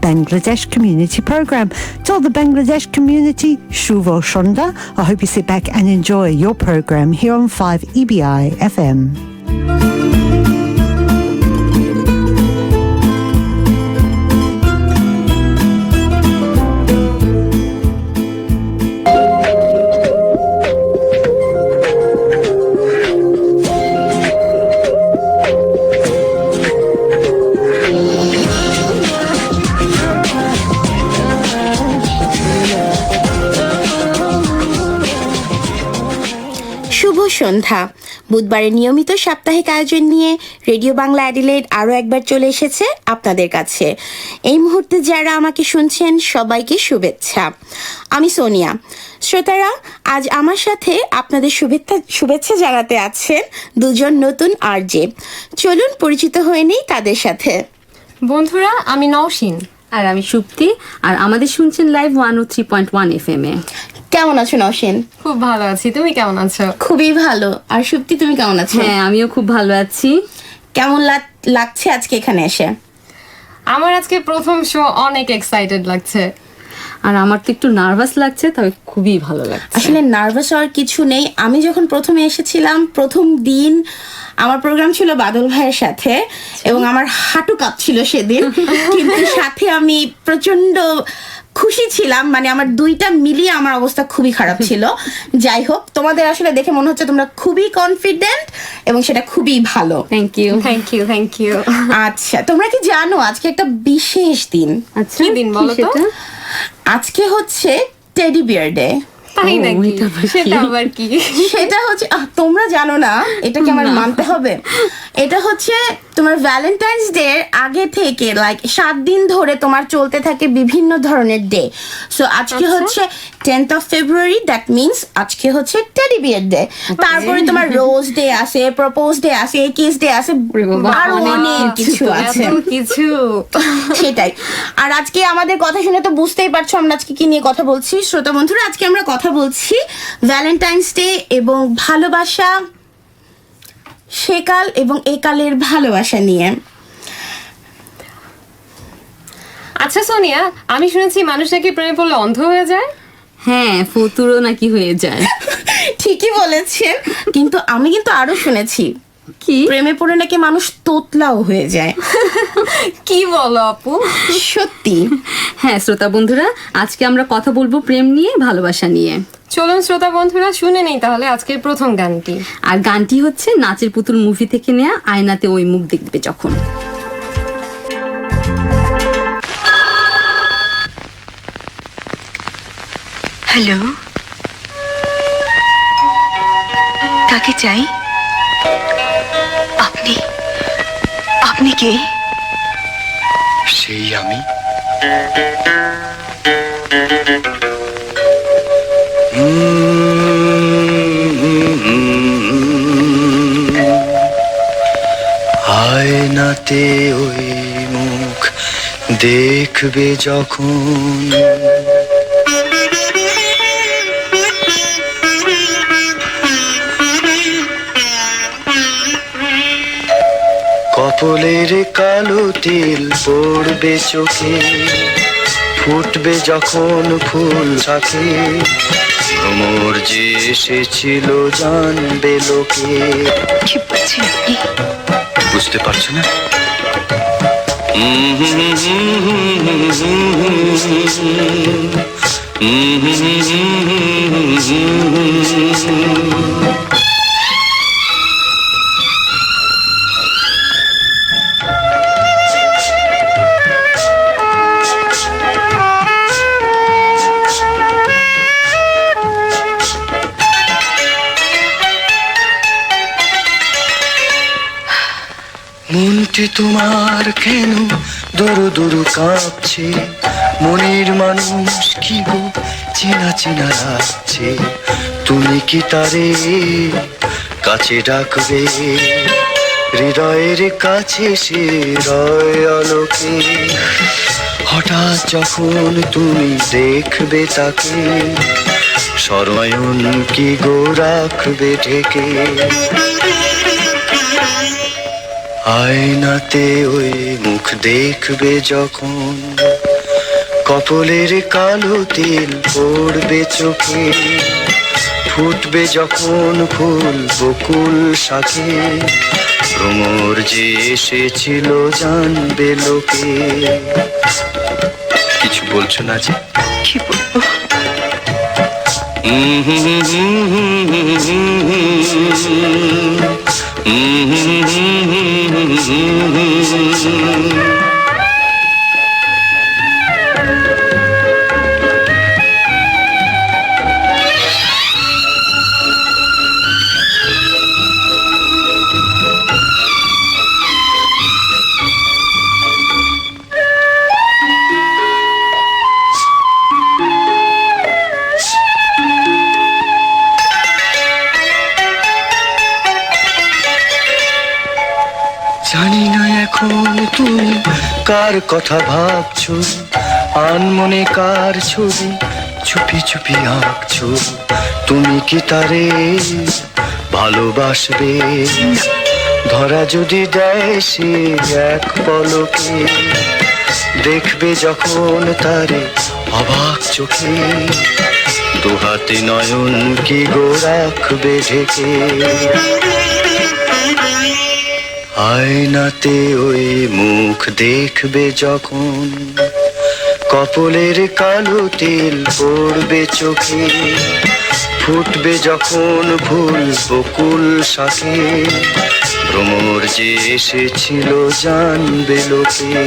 Bangladesh Community Program. To all the Bangladesh community, Shuvo Shonda. I hope you sit back and enjoy your program here on 5 EBI FM. সন্ধ্যা বুধবারের নিয়মিত সাপ্তাহিক আয়োজন নিয়ে radio Bangla Adelaide আরও একবার চলে এসেছে আপনাদের কাছে। এই মুহূর্তে যারা আমাকে শুনছেন সবাইকে শুভেচ্ছা। আমি সোনিয়া। শ্রোতারা, আজ আমার সাথে আপনাদের শুভেচ্ছা জানাতে আছেন দুজন নতুন আরজে। চলুন পরিচিত হয়ে নেই তাদের সাথে। বন্ধুরা, আমি নওশিন। আর আমি সুপ্তি। আর আমাদের শুনছেন লাইভ 103.1 FM এ। কেমন আছো নওশিন? খুব ভালো আছি, তুমি কেমন আছো? খুবই ভালো। আর সুপ্তি, তুমি কেমন আছো? হ্যাঁ, আমিও খুব ভালো আছি। কেমন লাগছে আজকে এখানে এসে? আমার আজকে প্রথম শো, অনেক এক্সাইটেড লাগছে। আর আমার তো একটু নার্ভাস লাগছে, তবে খুবই ভালো লাগছে। আসলে নার্ভাস হওয়ার কিছু নেই। আমি যখন প্রথমে এসেছিলাম, প্রথম দিন আমার প্রোগ্রাম ছিল বাদল ভাইয়ের সাথে, এবং আমার হাঁটু কাঁপছিল সেদিন, কিন্তু সাথে আমি প্রচন্ড খুশি ছিলাম। মানে আমার দুইটা মিলিয়ে আমার অবস্থা খুবই খারাপ ছিল। যাই হোক, তোমাদের আসলে দেখে মনে হচ্ছে তোমরা খুবই কনফিডেন্ট, এবং সেটা খুবই ভালো। Thank you. Thank you. আচ্ছা, তোমরা কি জানো আজকে একটা বিশেষ দিন? আচ্ছা, কি দিন বলো তো? আজকে হচ্ছে টেডি বিয়ার ডে। তাই নাকি? সেটা আবার কি? সেটা হচ্ছে তোমরা জানো না, এটা কি আমার মানতে হবে? এটা হচ্ছে তোমার ভ্যালেন্টাইন্স ডে আগে থেকে 7 দিন ধরে তোমার চলতে থাকে বিভিন্ন ধরনের ডে। সো আজকে হচ্ছে 10th of February, that means আজকে হচ্ছে টেডি বিয়ার ডে। তারপরে তোমার রোজ ডে আছে, প্রপোজ ডে আছে, কিস ডে আছে, আরো অনেক কিছু আছে। কিছু সেটাই। আর আজকে আমাদের কথা শুনে তো বুঝতেই পারছো আমরা আজকে কি নিয়ে কথা বলছি। শ্রোতা বন্ধুরা, আজকে আমরা কথা বলছি ভ্যালেন্টাইন্স ডে এবং ভালোবাসা, সেকাল এবং একালের ভালোবাসা নিয়ে। আচ্ছা সোনিয়া, আমি শুনেছি মানুষ নাকি প্রেমে পড়লে অন্ধ হয়ে যায়। হ্যাঁ, ফতুরও নাকি হয়ে যায়। ঠিকই বলেছেন, কিন্তু আমি কিন্তু আরো শুনেছি কি প্রেমে পড়ে নাকি মানুষ তোতলাও হয়ে যায়। কি বলো আপু? সত্যি? হ্যাঁ শ্রোতা বন্ধুরা, আজকে আমরা কথা বলবো প্রেম নিয়ে, ভালোবাসা নিয়ে। চলুন শ্রোতা বন্ধুরা, শুনে নেই তাহলে আজকের প্রথম গানটি। আর গানটি হচ্ছে নাচের পুতুল মুভি থেকে নেয়া, আয়নাতে ওই মুখ দেখবে যখন। হ্যালো, কাকে চাই? আপনি আপনি কে? সেই আমি। আয়নাতে ওই মুখ দেখবে যখন, কপলের কালো তিল পড়বে চোখে, ফুটবে যখন ফুল থাকে, ভ্রমর যে এসেছিল জানবে লোকে। কি বলছেন আপনি? বুঝতে পারছো না? মনটি তোমার কেন দরু দরু কাঁপছে, মনের মানুষ কি গো চেনা চেনা লাগছে, তুমি কি তারে কাছে ডাকবে, হৃদয়ের কাছে সে রয় আলোকে, হঠাৎ যখন তুমি দেখবে তাকে, স্মরণয়ন কি গো রাখবে ঢেকে। আয়নাতে ওই মুখ দেখবে যখন, কপলের কালো তিল পড়বে চোখে, ফুটবে যখন ফুল বকুল শাখে, ভ্রমর যে এসেছিল জানবে লোকে। কিছু বলছো না যে? কি বলবো? জানি না এখন তুমি কার কথা ভাবছো, আনমনে কার ছবি চুপি চুপি আঁকছো। তুমি কি তারে ভালোবাসবে? ধরা যদি দেয় সে এক পলকে, দেখবে যখন তারে অবাক চোখে, দুহাতে নয়ন কি গো রাখবে ঢেকে। আয়নাতে ওই মুখ দেখবে যখন, কপলের কালো তিল পড়বে চোখে, ফুটবে যখন ফুল বকুল শাখে, ভ্রমর যে এসেছিল জানবে লোকে।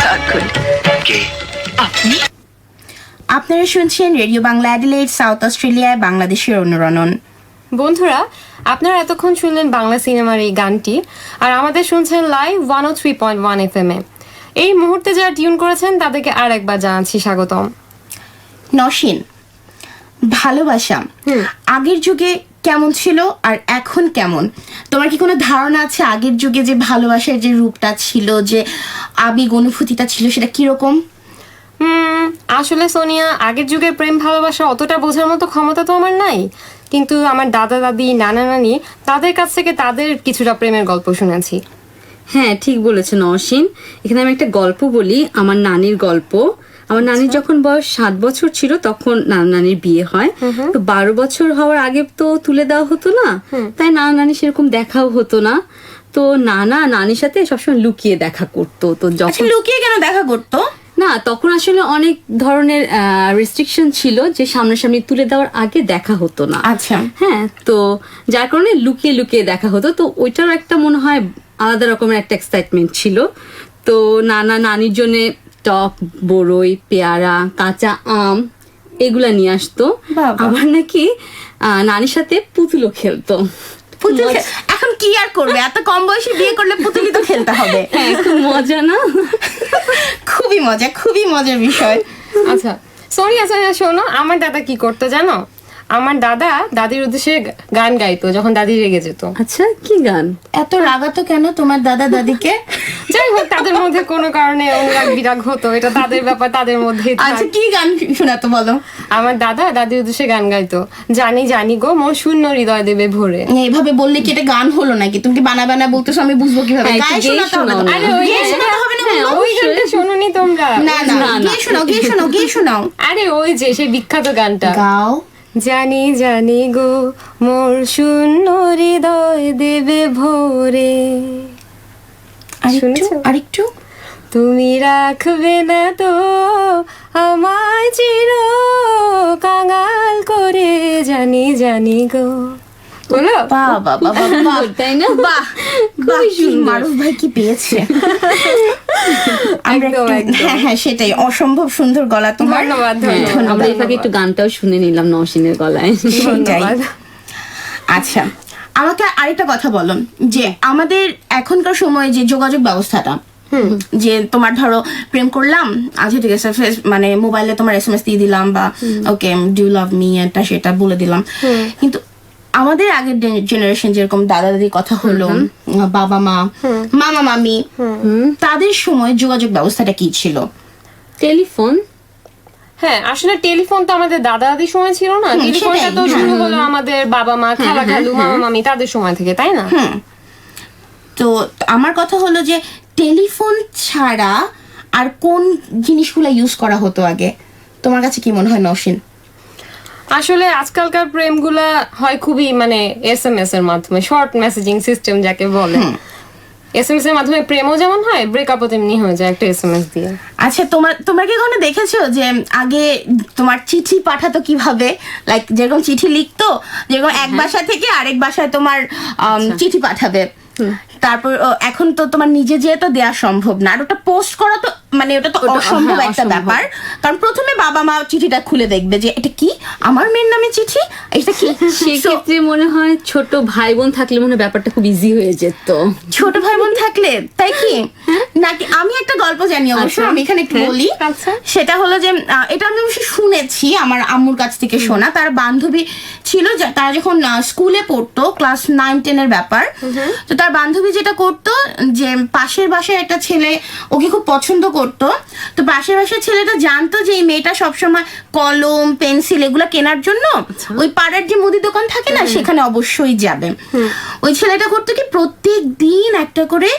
পাগল। কে? আপনি? আপনারা শুনছেন রেডিও বাংলা অ্যাডিলেইড, সাউথ অস্ট্রেলিয়ায় বাংলাদেশের অনুরণন। বন্ধুরা, আপনারা এতক্ষণ শুনলেন বাংলা সিনেমার এই গানটি, আর আমাদের শুনছেন লাইভ 103.1 FM এ। এই মুহূর্তে যারা টিউন করেছেন তাদেরকে আর একবার জানাচ্ছি স্বাগতম। নসীন, ভালোবাসা আগের যুগে কেমন ছিল আর এখন কেমন? তোমার কি কোনো ধারণা আছে আগের যুগে যে ভালোবাসার যে রূপটা ছিল, যে আবেগ অনুভূতিটা ছিল, সেটা কিরকম? আসলে সোনিয়া, আগের যুগের প্রেম ভালোবাসা অতটা বোঝার মতো ক্ষমতা তো আমার নাই, কিন্তু আমার দাদা দাদি, নানা নানি, তাদের কাছ থেকে তাদের কিছুটা প্রেমের গল্প শুনেছি। হ্যাঁ, ঠিক বলেছেন অসীম। এখানে আমি একটা গল্প বলি, আমার নানির গল্প। আমার নানির যখন বয়স 7 বছর ছিল তখন নানা নানির বিয়ে হয়। তো 12 বছর হওয়ার আগে তো তুলে দেওয়া হতো না, তাই নানা নানি সেরকম দেখাও হতো না। তো নানা নানির সাথে সবসময় লুকিয়ে দেখা করতো। তো যখন লুকিয়ে কেন দেখা করতো? না, তখন আসলে অনেক ধরনের রেস্ট্রিকশন ছিল যে সামনাসামনি তুলে দেওয়ার আগে দেখা হতো না। আচ্ছা, হ্যাঁ, তো যার কারণে লুকিয়ে লুকিয়ে দেখা হতো। তো ওইটার একটা মনে হয় আলাদা রকমের একটা এক্সাইটমেন্ট ছিল। তো নানা নানির জন্য টক বড়ই, পেয়ারা, কাঁচা আম এগুলা নিয়ে আসতো। আবার নাকি নানির সাথে পুতুলও খেলতো। পুতুল এখন কি আর করবে, এত কম বয়সে বিয়ে করলে পুতুলই তো খেলতে হবে। হ্যাঁ, খুব মজা না? খুবই মজা, খুবই মজার বিষয়। আচ্ছা সোনিয়া, শোনো, আমার দাদা কি করতো জানো? আমার দাদা দাদির উদ্দেশ্যে গান গাইতো যখন দাদি রেগে যেত। আচ্ছা, কি গান? এত রাগাতো কেন তোমার দাদা দাদিকে? যাই হোক, তাদের মধ্যে কোনো কারণে অনুরাগ বিরাগ হতো, এটা তাদের ব্যাপার, তাদের মধ্যেই থাক। আচ্ছা, কি গান শোনাতো বলো? আমার দাদা দাদির উদ্দেশ্যে গান গাইতো, জানি জানি গো মোর শূন্য হৃদয় দেবে ভরে। এইভাবে বললে কি এটা গান হলো নাকি? তুমি কি বানা বানা বলতেছো, আমি বুঝবো কিভাবে? গায়ে শোনাতে হবে তো। আরে ওই গেয়ে শোনাতে হবে না? ওই গানটা শোনোনি তোমরা? না না, গিয়ে শোনাও, গিয়ে শোনাও, গিয়ে শোনাও। আরে ওই যে সেই বিখ্যাত গানটা, গাও। জানি জানি গো মোর শূন্য হৃদয় দেবে ভরে। শুনেছো? আরেকটু। তুমি রাখবে না তো আমায় চির কাঙাল করে, জানি জানি গো। বলো। বাহ বাহ বাহ বাহ, তাই না? বাহ বাহ, মারুফ ভাই কি পেয়েছে। হ্যাঁ হ্যাঁ, সেটাই, অসম্ভব সুন্দর গলা তোমার। ধন্যবাদ। আমরা এটাকে একটু গানটাও শুনে নিলাম নওশিনের গলায়। ধন্যবাদ। আচ্ছা, আমাকে আরেকটা কথা বলো, যে আমাদের এখনকার সময়ে যে যোগাযোগ ব্যবস্থাটা, যে তোমার ধরো প্রেম করলাম, আচ্ছা ঠিক আছে, মানে মোবাইলে তোমার SMS দিয়ে দিলাম, বা ওকে ডু লাভ মি এটা সেটা বলে দিলাম, কিন্তু আমাদের আগের জেনারেশন যেরকম দাদা দাদির কথা হলো, বাবা মা, মামা মামি, তাদের সময় যোগাযোগ ব্যবস্থাটা কি ছিল? টেলিফোন। হ্যাঁ, আসলে টেলিফোন তো আমাদের দাদা দাদির সময় ছিল না, টেলিফোনটা তো শুরু হলো আমাদের বাবা মা, খালা খালু, মামা মামি তাদের সময় থেকে, তাই না? তো আমার কথা হলো যে টেলিফোন ছাড়া আর কোন জিনিসগুলো ইউজ করা হতো আগে, তোমার কাছে কি মনে হয় নওশিন? আসলে আজকালকার প্রেমগুলা হয় খুবই মানে SMS এর মাধ্যমে, শর্ট মেসেজিং সিস্টেম যাকে বলে। SMS এর মাধ্যমে প্রেমও যেমন হয়, ব্রেকআপও তেমনি হয়ে যায় একটা SMS দিয়ে। আচ্ছা, তোমরা কি কখনো দেখেছো যে আগে তোমার চিঠি পাঠাতো কিভাবে? লাইক যেরকম চিঠি লিখতো, যেরকম এক বাসা থেকে আরেক বাসায় তোমার চিঠি পাঠাবে, তারপর এখন তো তোমার নিজে যেয়ে তো দেওয়া সম্ভব না, আর ওটা পোস্ট করা তো মানে ওটা তো অসম্ভব একটা ব্যাপার। কারণ প্রথমে বাবা মা চিঠিটা খুলে দেখবে যে এটা কি, আমার মেয়ের নামে চিঠি, এটা কি। সেক্ষেত্রে মনে হয় ছোট ভাই বোন থাকলে মনে হয় ব্যাপারটা খুব ইজি হয়ে যেত। ছোট ভাই বোন থাকলে তাই কি নাকি? আমি একটা গল্প জানি অবশ্য, আমি এখানে একটু বলি। সেটা হলো যে এটা আমি অবশ্য শুনেছি আমার আম্মুর কাছ থেকে শোনা। তার বান্ধবী ছিল, তারা যখন স্কুলে পড়তো, ক্লাস 9-10 এর ব্যাপার। তো তার বান্ধবী যেটা করতো যে পাশের বাসায় একটা ছেলে ওকে খুব পছন্দ করতো। তো পাশের বাসার ছেলেটা জানতো যে এই মেয়েটা সবসময় কলম পেন্সিল এগুলো কেনার জন্য ওই পাড়ার যে মুদি দোকান থাকে না সেখানে অবশ্যই যাবে। ওই ছেলেটা করতো কি প্রত্যেক দিন একটা করে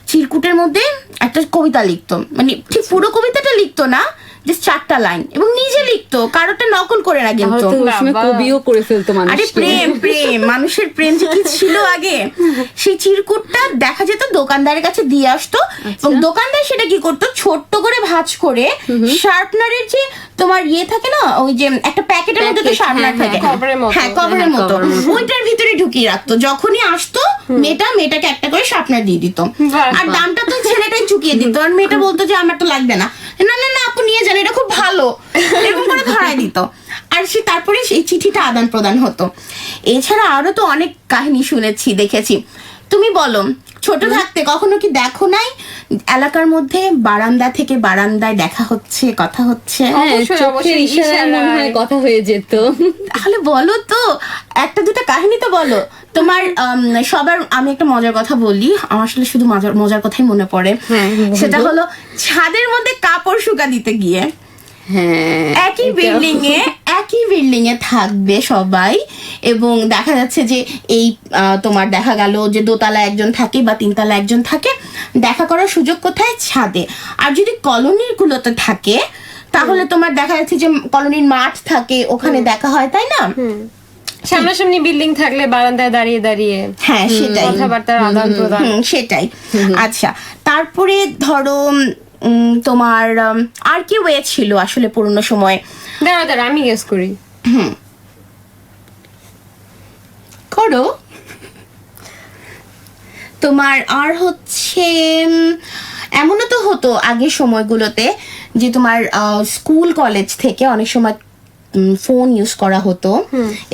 চিরকুটের মধ্যে একটা কবিতা লিখতো, মানে ঠিক পুরো কবিতাটা লিখতো না, জাস্ট 4টা লাইন, এবং নিজে লিখতো, কারোটা নকল করে না কিন্তু। কবিও করে ফেলতো মানুষ। আরে প্রেম প্রেম মানুষের প্রেম যে কি ছিল আগে। সেই চিরকুটটা দেখা যেত দোকানদারের কাছে দিয়ে আসতো, এবং দোকানদার সেটা কি করতো ছোট্ট করে ভাঁজ করে শার্পনারের যে তোমার ইয়ে থাকে না, ওই যে একটা প্যাকেটের মধ্যে তো শার্পনার থাকে, হ্যাঁ কভারের মতো, ওইটার ভিতরে ঢুকিয়ে রাখতো। যখনই আসতো মেয়েটাকে একটা করে শার্পনার দিয়ে দিত, আর দামটা তো ছেলেটাই চুকিয়ে দিত, আর মেয়েটা বলতো যে আমার তো লাগবে না, না না না আপু নিয়ে যান, এটা খুব ভালো, এরকম করে ধরাই দিত। আর সে তারপরে সেই চিঠিটা আদান প্রদান হতো। এছাড়া আরো তো অনেক কাহিনী শুনেছি, দেখেছি। তুমি বলো, ছোট থাকতে কখনো কি দেখো নাই এলাকার মধ্যে বারান্দা থেকে বারান্দায় দেখা হচ্ছে, কথা হচ্ছে? চোখের ইশারায় মনে হয় কথা হয়ে যেত। তাহলে বলো তো, একটা দুটো কাহিনী তো বলো তোমার। সবার আমি একটা মজার কথা বলি, আমার আসলে শুধু মজার কথাই মনে পড়ে। সেটা হলো ছাদের মধ্যে কাপড় শুকা দিতে গিয়ে একই বিল্ডিং এ থাকবে সবাই, এবং দেখা যাচ্ছে যে এই তোমার দেখা গেল যে দোতলা একজন থাকে বা 3তলা একজন থাকে, দেখা করার সুযোগ কোথায়? ছাদে। আর যদি কলোনির গুলোতে থাকে তাহলে তোমার দেখা যাচ্ছে যে কলোনির মাঠ থাকে, ওখানে দেখা হয়, তাই না? সামনাসামনি বিল্ডিং থাকলে বারান্দায় দাঁড়িয়ে দাঁড়িয়ে, হ্যাঁ সেটাই, কথাবার্তার আদান প্রদান, সেটাই। আচ্ছা, তারপরে ধরো তোমার আর কি ওয়ে ছিল আসলে পুরনো সময়? দাঁড়া আমি গেস করি। করো। তোমার আর হচ্ছে এমনও তো হতো আগের সময়গুলোতে যে তোমার স্কুল কলেজ থেকে অনেক সময় ফোন ইউজ করা হতো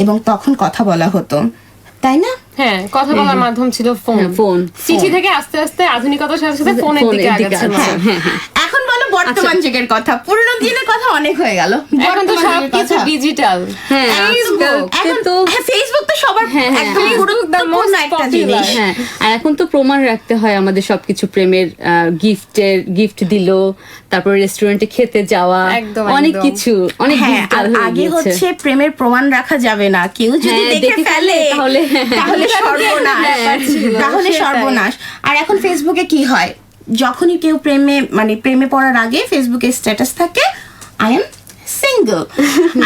এবং তখন কথা বলা হতো, তাই না? হ্যাঁ, কথা বলার মাধ্যম ছিল ফোন। চিঠি থেকে আস্তে আস্তে আধুনিকতার সাথে সাথে ফোনের দিকে আগাচ্ছে। এখন বলো বর্তমান যুগের কথা, পুরনো দিনের কথা অনেক হয়ে গেল, এখন তো সবকিছু ডিজিটাল। ফেসবুক তো সবার একদম গুরুত্বপূর্ণ একটা জিনিস। আর এখন তো প্রমাণ রাখতে হয় আমাদের সবকিছু, প্রেমের গিফট দিল, তারপর রেস্টুরেন্টে খেতে যাওয়া, অনেক কিছু, অনেক আগে হচ্ছে প্রেমের প্রমাণ রাখা যাবে না, কেউ যদি দেখে ফেলে তাহলে সর্বনাশ। আর এখন ফেসবুকে কি হয়, যখনই কেউ প্রেমে পড়ার আগে ফেসবুকে স্ট্যাটাস থাকে আই এম সিঙ্গেল,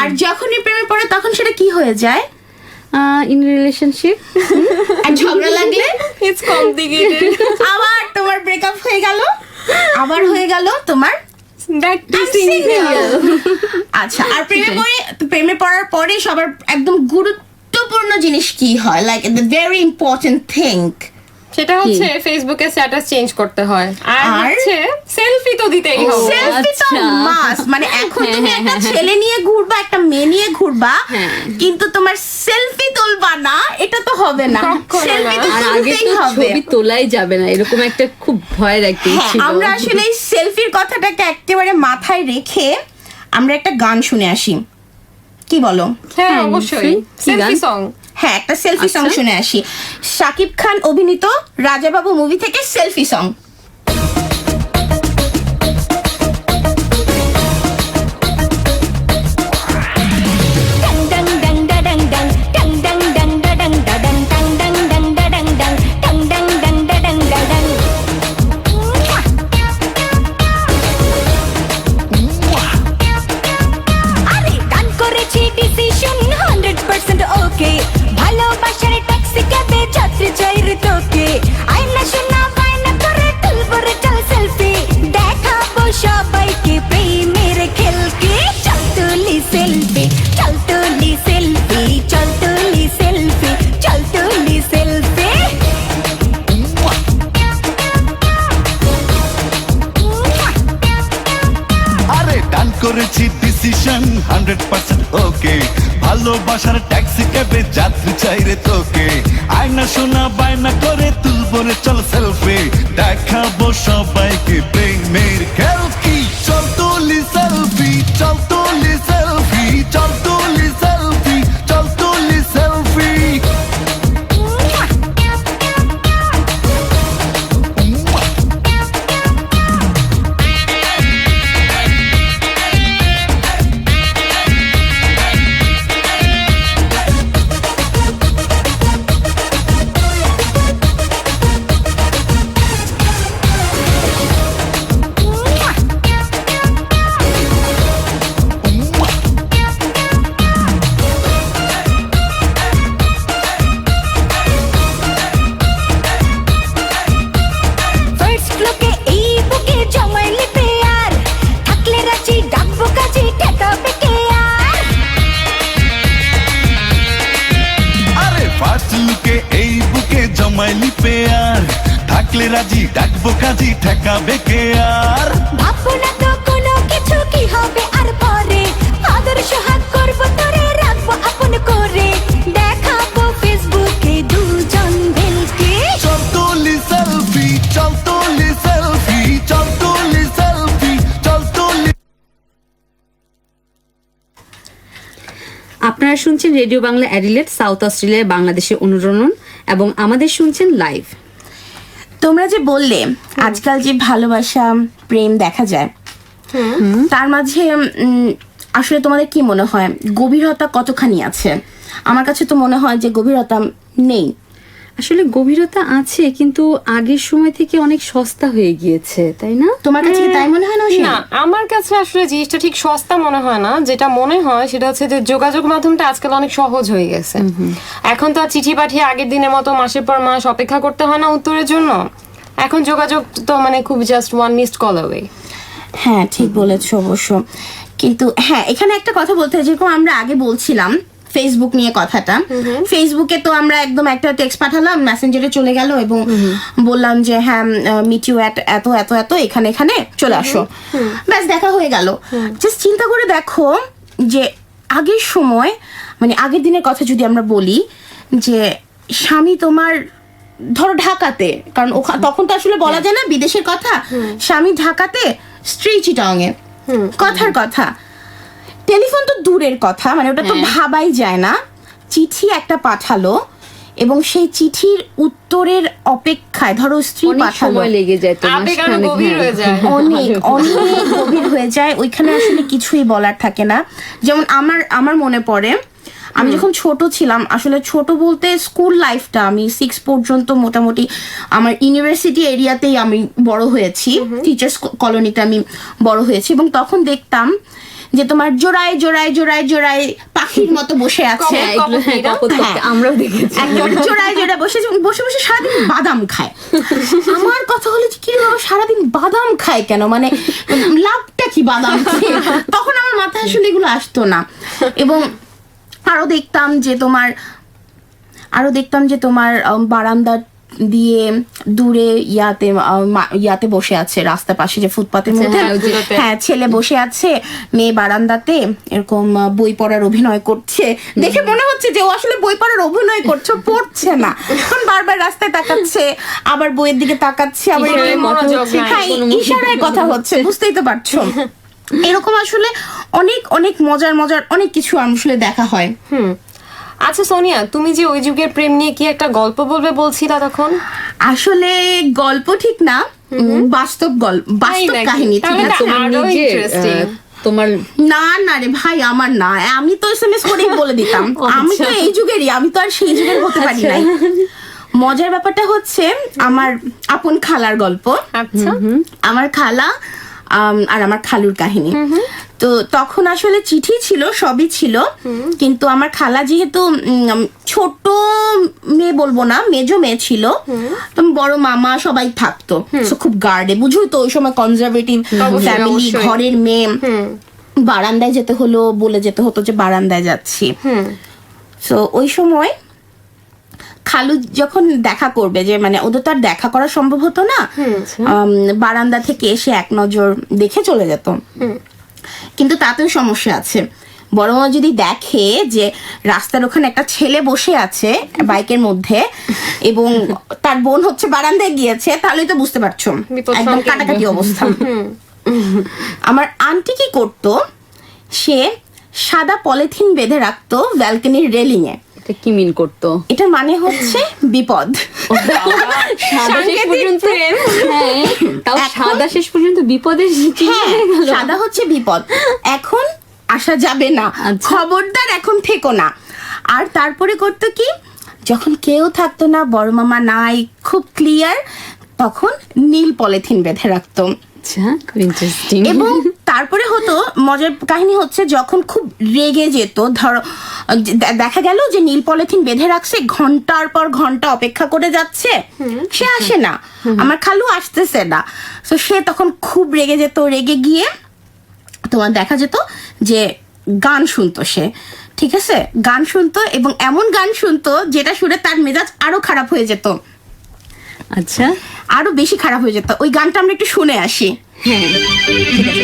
আর যখনই প্রেমে পড়ে তখন সেটা কি হয়ে যায়? In relationship. আর ঝগড়া লাগলে ইটস কমপ্লিকেটেড, আবার তোমার ব্রেকআপ হয়ে গেল, আবার হয়ে গেল তোমার ব্যাক টু সিঙ্গেল। আচ্ছা, আর প্রেমে পড়ার পরে সবার একদম গুরুত্বপূর্ণ জিনিস কি হয়, like the very important thing, সেটা হচ্ছে ফেসবুকে স্ট্যাটাস চেঞ্জ করতে হয়, আর হচ্ছে সেলফি তো দিতেই হবে। সেলফি তো মাস্ট, মানে এখন তুমি একটা ছেলে নিয়ে ঘুরবা, একটা মেয়ে নিয়ে ঘুরবা, কিন্তু তোমার সেলফি তুলবা না, এটা তো হবে না। সেলফি তো তুলতেই হবে, ছবি তোলাই যাবে না, এরকম একটা খুব ভয়ের একটা ছিল। আমরা আসলে এই সেলফির কথাটাকে একেবারে মাথায় রেখে আমরা একটা গান শুনে আসি, কি বলো? হ্যাঁ অবশ্যই, সেলফি সং। হ্যাঁ, একটা সেলফি সং শুনে আসি, শাকিব খান অভিনীত রাজাবাবু মুভি থেকে সেলফি সং। কন্ডিশন 100% ওকে, ভালোবাসার ট্যাক্সি ক্যাবে যাত্রী চাই রে তোকে, আয়না সোনা বায়না করে তুলবো রে চল সেলফি, দেখাবো সবাইকে প্রেমের খেল কি, চল তুলি সেলফি, চল তুলি সেলফি, চল তুলি সেলফি, চল তুলি সেলফি। ফার্স্ট লোকে এই বুকে জমাইলে পেয়ার, থাকলে রাজি ডাকবো কাজে ঠেকাবে কে আর। আরে ফার্স্ট লুকে এই বুকে জমাইলি পেয়ার, থাকলে রাজি ডাকবো কাজী ঠেকাবে কে আর। ভাববো না তো কোনো কিছু কি হবে আর পরে, আদর সোহাগ করবো তোরে রাখবো আপন করে, দেখাবো ফেসবুকে দুজন ভেলকে। চল তুলি সেলফি, চল তুলি সেলফি, চল তুলি সেলফি, চল তুলি। আপনারা শুনছেন রেডিও বাংলা অ্যাডিলেড, সাউথ অস্ট্রেলিয়ায় বাংলাদেশের অনুরণন, এবং আমাদের শুনছেন লাইভ। তোমরা যে বললে আজকাল যে ভালোবাসা প্রেম দেখা যায়, তার মাঝে আসলে তোমাদের কি মনে হয় গভীরতা কতখানি আছে? আমার কাছে তো মনে হয় যে গভীরতা নেই। আসলে গভীরতা আছে, কিন্তু আগের সময় থেকে অনেক সস্তা হয়ে গিয়েছে, তাই না? তোমার কাছে কি তাই মনে হয় না? না, আমার কাছে আসলে জিনিসটা ঠিক সস্তা মনে হয় না। যেটা মনে হয় সেটা হচ্ছে যে যোগাযোগ মাধ্যমটা আজকাল অনেক সহজ হয়ে গেছে। এখন তো আর চিঠি পাঠিয়ে আগের দিনের মতো মাসের পর মাস অপেক্ষা করতে হয় না উত্তরের জন্য। এখন যোগাযোগ তো মানে খুব just one missed call away. হ্যাঁ, ঠিক বলেছো অবশ্য। কিন্তু হ্যাঁ, এখানে একটা কথা বলতে হয়, যেরকম আমরা আগে বলছিলাম ফেসবুক নিয়ে কথাটা, ফেসবুকে তো আমরা একদম একটা টেক্সট পাঠালাম, মেসেঞ্জারে চলে গেল এবং বললাম যে হ্যাঁ মিট ইউ এট এত এত এত এখানে এখানে চলে আসো, ব্যাস দেখা হয়ে গেল। জাস্ট চিন্তা করে দেখো যে আগের সময়, মানে আগের দিনের কথা যদি আমরা বলি, যে স্বামী তোমার ধরো ঢাকাতে, কারণ তখন তো আসলে বলা যায় না বিদেশের কথা, স্বামী ঢাকাতে, স্ত্রী চিটাংয়ে, কথার কথা। টেলিফোন তো দূরের কথা, মানে ওটা তো ভাবাই যায় না। চিঠি একটা পাঠালো এবং সেই চিঠির উত্তরের অপেক্ষায় ধরো স্ত্রী অনেক পাঠালো, সময় লেগে যায়, তো আবেগ আরো গভীর হয়ে যায়। অনেক অনেক গভীর হয়ে যায়, ওইখানে আসলে কিছুই বলার থাকে না। যেমন আমার মনে পড়ে আমি যখন ছোট ছিলাম, আসলে ছোট বলতে স্কুল লাইফটা আমি 6 পর্যন্ত মোটামুটি আমার ইউনিভার্সিটি এরিয়াতেই আমি বড় হয়েছি, টিচার্স কলোনিতে আমি বড় হয়েছি, এবং তখন দেখতাম যে তোমার জোড়ায় জোড়ায় জোড়ায় জোড়ায় পাখির মতো বসে আছে, আমরাও দেখেছি, জোড়ায় জোড়ায় বসে বসে বসে সারাদিন বাদাম খায়। আমার কথা হলো যে কি বাবা সারাদিন বাদাম খায় কেন, মানে লাভটা কি বাদাম খেয়ে? তখন আমার মাথায় আসলে এগুলো আসতো না। এবং আরো দেখতাম যে তোমার বারান্দা দিয়ে দূরে ইয়াতে বসে আছে, রাস্তার পাশে যে ফুটপাতের মধ্যে, হ্যাঁ ছেলে বসে আছে, মেয়ে বারান্দাতে এরকম বই পড়ার অভিনয় করছে। দেখে মনে হচ্ছে যে ও আসলে বই পড়ার অভিনয় করছে, পড়ছে না, কারণ বারবার রাস্তায় তাকাচ্ছে, আবার বইয়ের দিকে তাকাচ্ছে, আবার হ্যাঁ ইশারায় কথা হচ্ছে, বুঝতেই তো পারছো। এরকম আসলে অনেক অনেক মজার মজার অনেক কিছু আসলে দেখা হয়। আচ্ছা সোনিয়া, তুমি যে ওই যুগের প্রেম নিয়ে কি একটা গল্প বলবে বলছিলা তখন? আসলে গল্প ঠিক না, বাস্তব কাহিনী। তোমার না রে ভাই, আমার না, আমি তো এসএমএস করেই বলে দিতাম। আমি তো এই যুগেরই, আমি তো আর সেই যুগের হতে পারি নাই। মজার ব্যাপারটা হচ্ছে আমার আপন খালার গল্প। আচ্ছা, আমার খালা আর আমার খালুর কাহিনী। তো তখন আসলে চিঠি ছিল, সবই ছিল, কিন্তু আমার খালা যেহেতু ছোট মেয়ে বলবো না, মেজো মেয়ে ছিল, বড় মামা সবাই থাকতো, খুব গার্ডে, বুঝো তো ওই সময় কনজারভেটিভ ফ্যামিলি, ঘরের মেয়ে, বারান্দায় যেতে হলো, বলে যেতে হতো যে বারান্দায় যাচ্ছি। তো ওই সময় খালু যখন দেখা করবে, যে মানে ওদের তো আর দেখা করা সম্ভব হতো না, বারান্দা থেকে এসে এক নজর দেখে চলে যেত। কিন্তু তাতেও সমস্যা আছে। বড় মা যদি দেখে যে রাস্তার ওখানে একটা ছেলে বসে আছে বাইকের মধ্যে এবং তার বোন হচ্ছে বারান্দায় গিয়েছে, তাহলেই তো বুঝতে পারছো একদম কাটাকাটি অবস্থা। আমার আন্টি কি করতো, সে সাদা পলিথিন বেঁধে রাখতো ব্যালকনির রেলিং এ। এটা কি মিন করতো? এটার মানে হচ্ছে বিপদ। সাদা শেষ পর্যন্ত, হ্যাঁ, তাও সাদা শেষ পর্যন্ত বিপদের সাদা হচ্ছে বিপদ, এখন আসা যাবে না, খবরদার এখন থেকো না। আর তারপরে করতো কি, যখন কেউ থাকতো না, বড় মামা নাই, খুব ক্লিয়ার, তখন নীল পলিথিন বেঁধে রাখতো। এবং তারপরে হতো মজার কাহিনী হচ্ছে, যখন খুব রেগে যেত, ধরো দেখা গেল যে নীল পলিথিন বেঁধে রাখছে, ঘন্টার পর ঘন্টা অপেক্ষা করে যাচ্ছে, সে আসে না, আমার খালু আসতেছে না, তো সে তখন খুব রেগে যেত। রেগে গিয়ে তোমার দেখা যেত যে গান শুনতো সে, ঠিক আছে, গান শুনতো এবং এমন গান শুনতো যেটা শুনে তার মেজাজ আরো খারাপ হয়ে যেত। আচ্ছা, আরো বেশি খারাপ হয়ে যেত। ওই গানটা আমরা একটু শুনে আসি। হ্যাঁ, ঠিক আছে।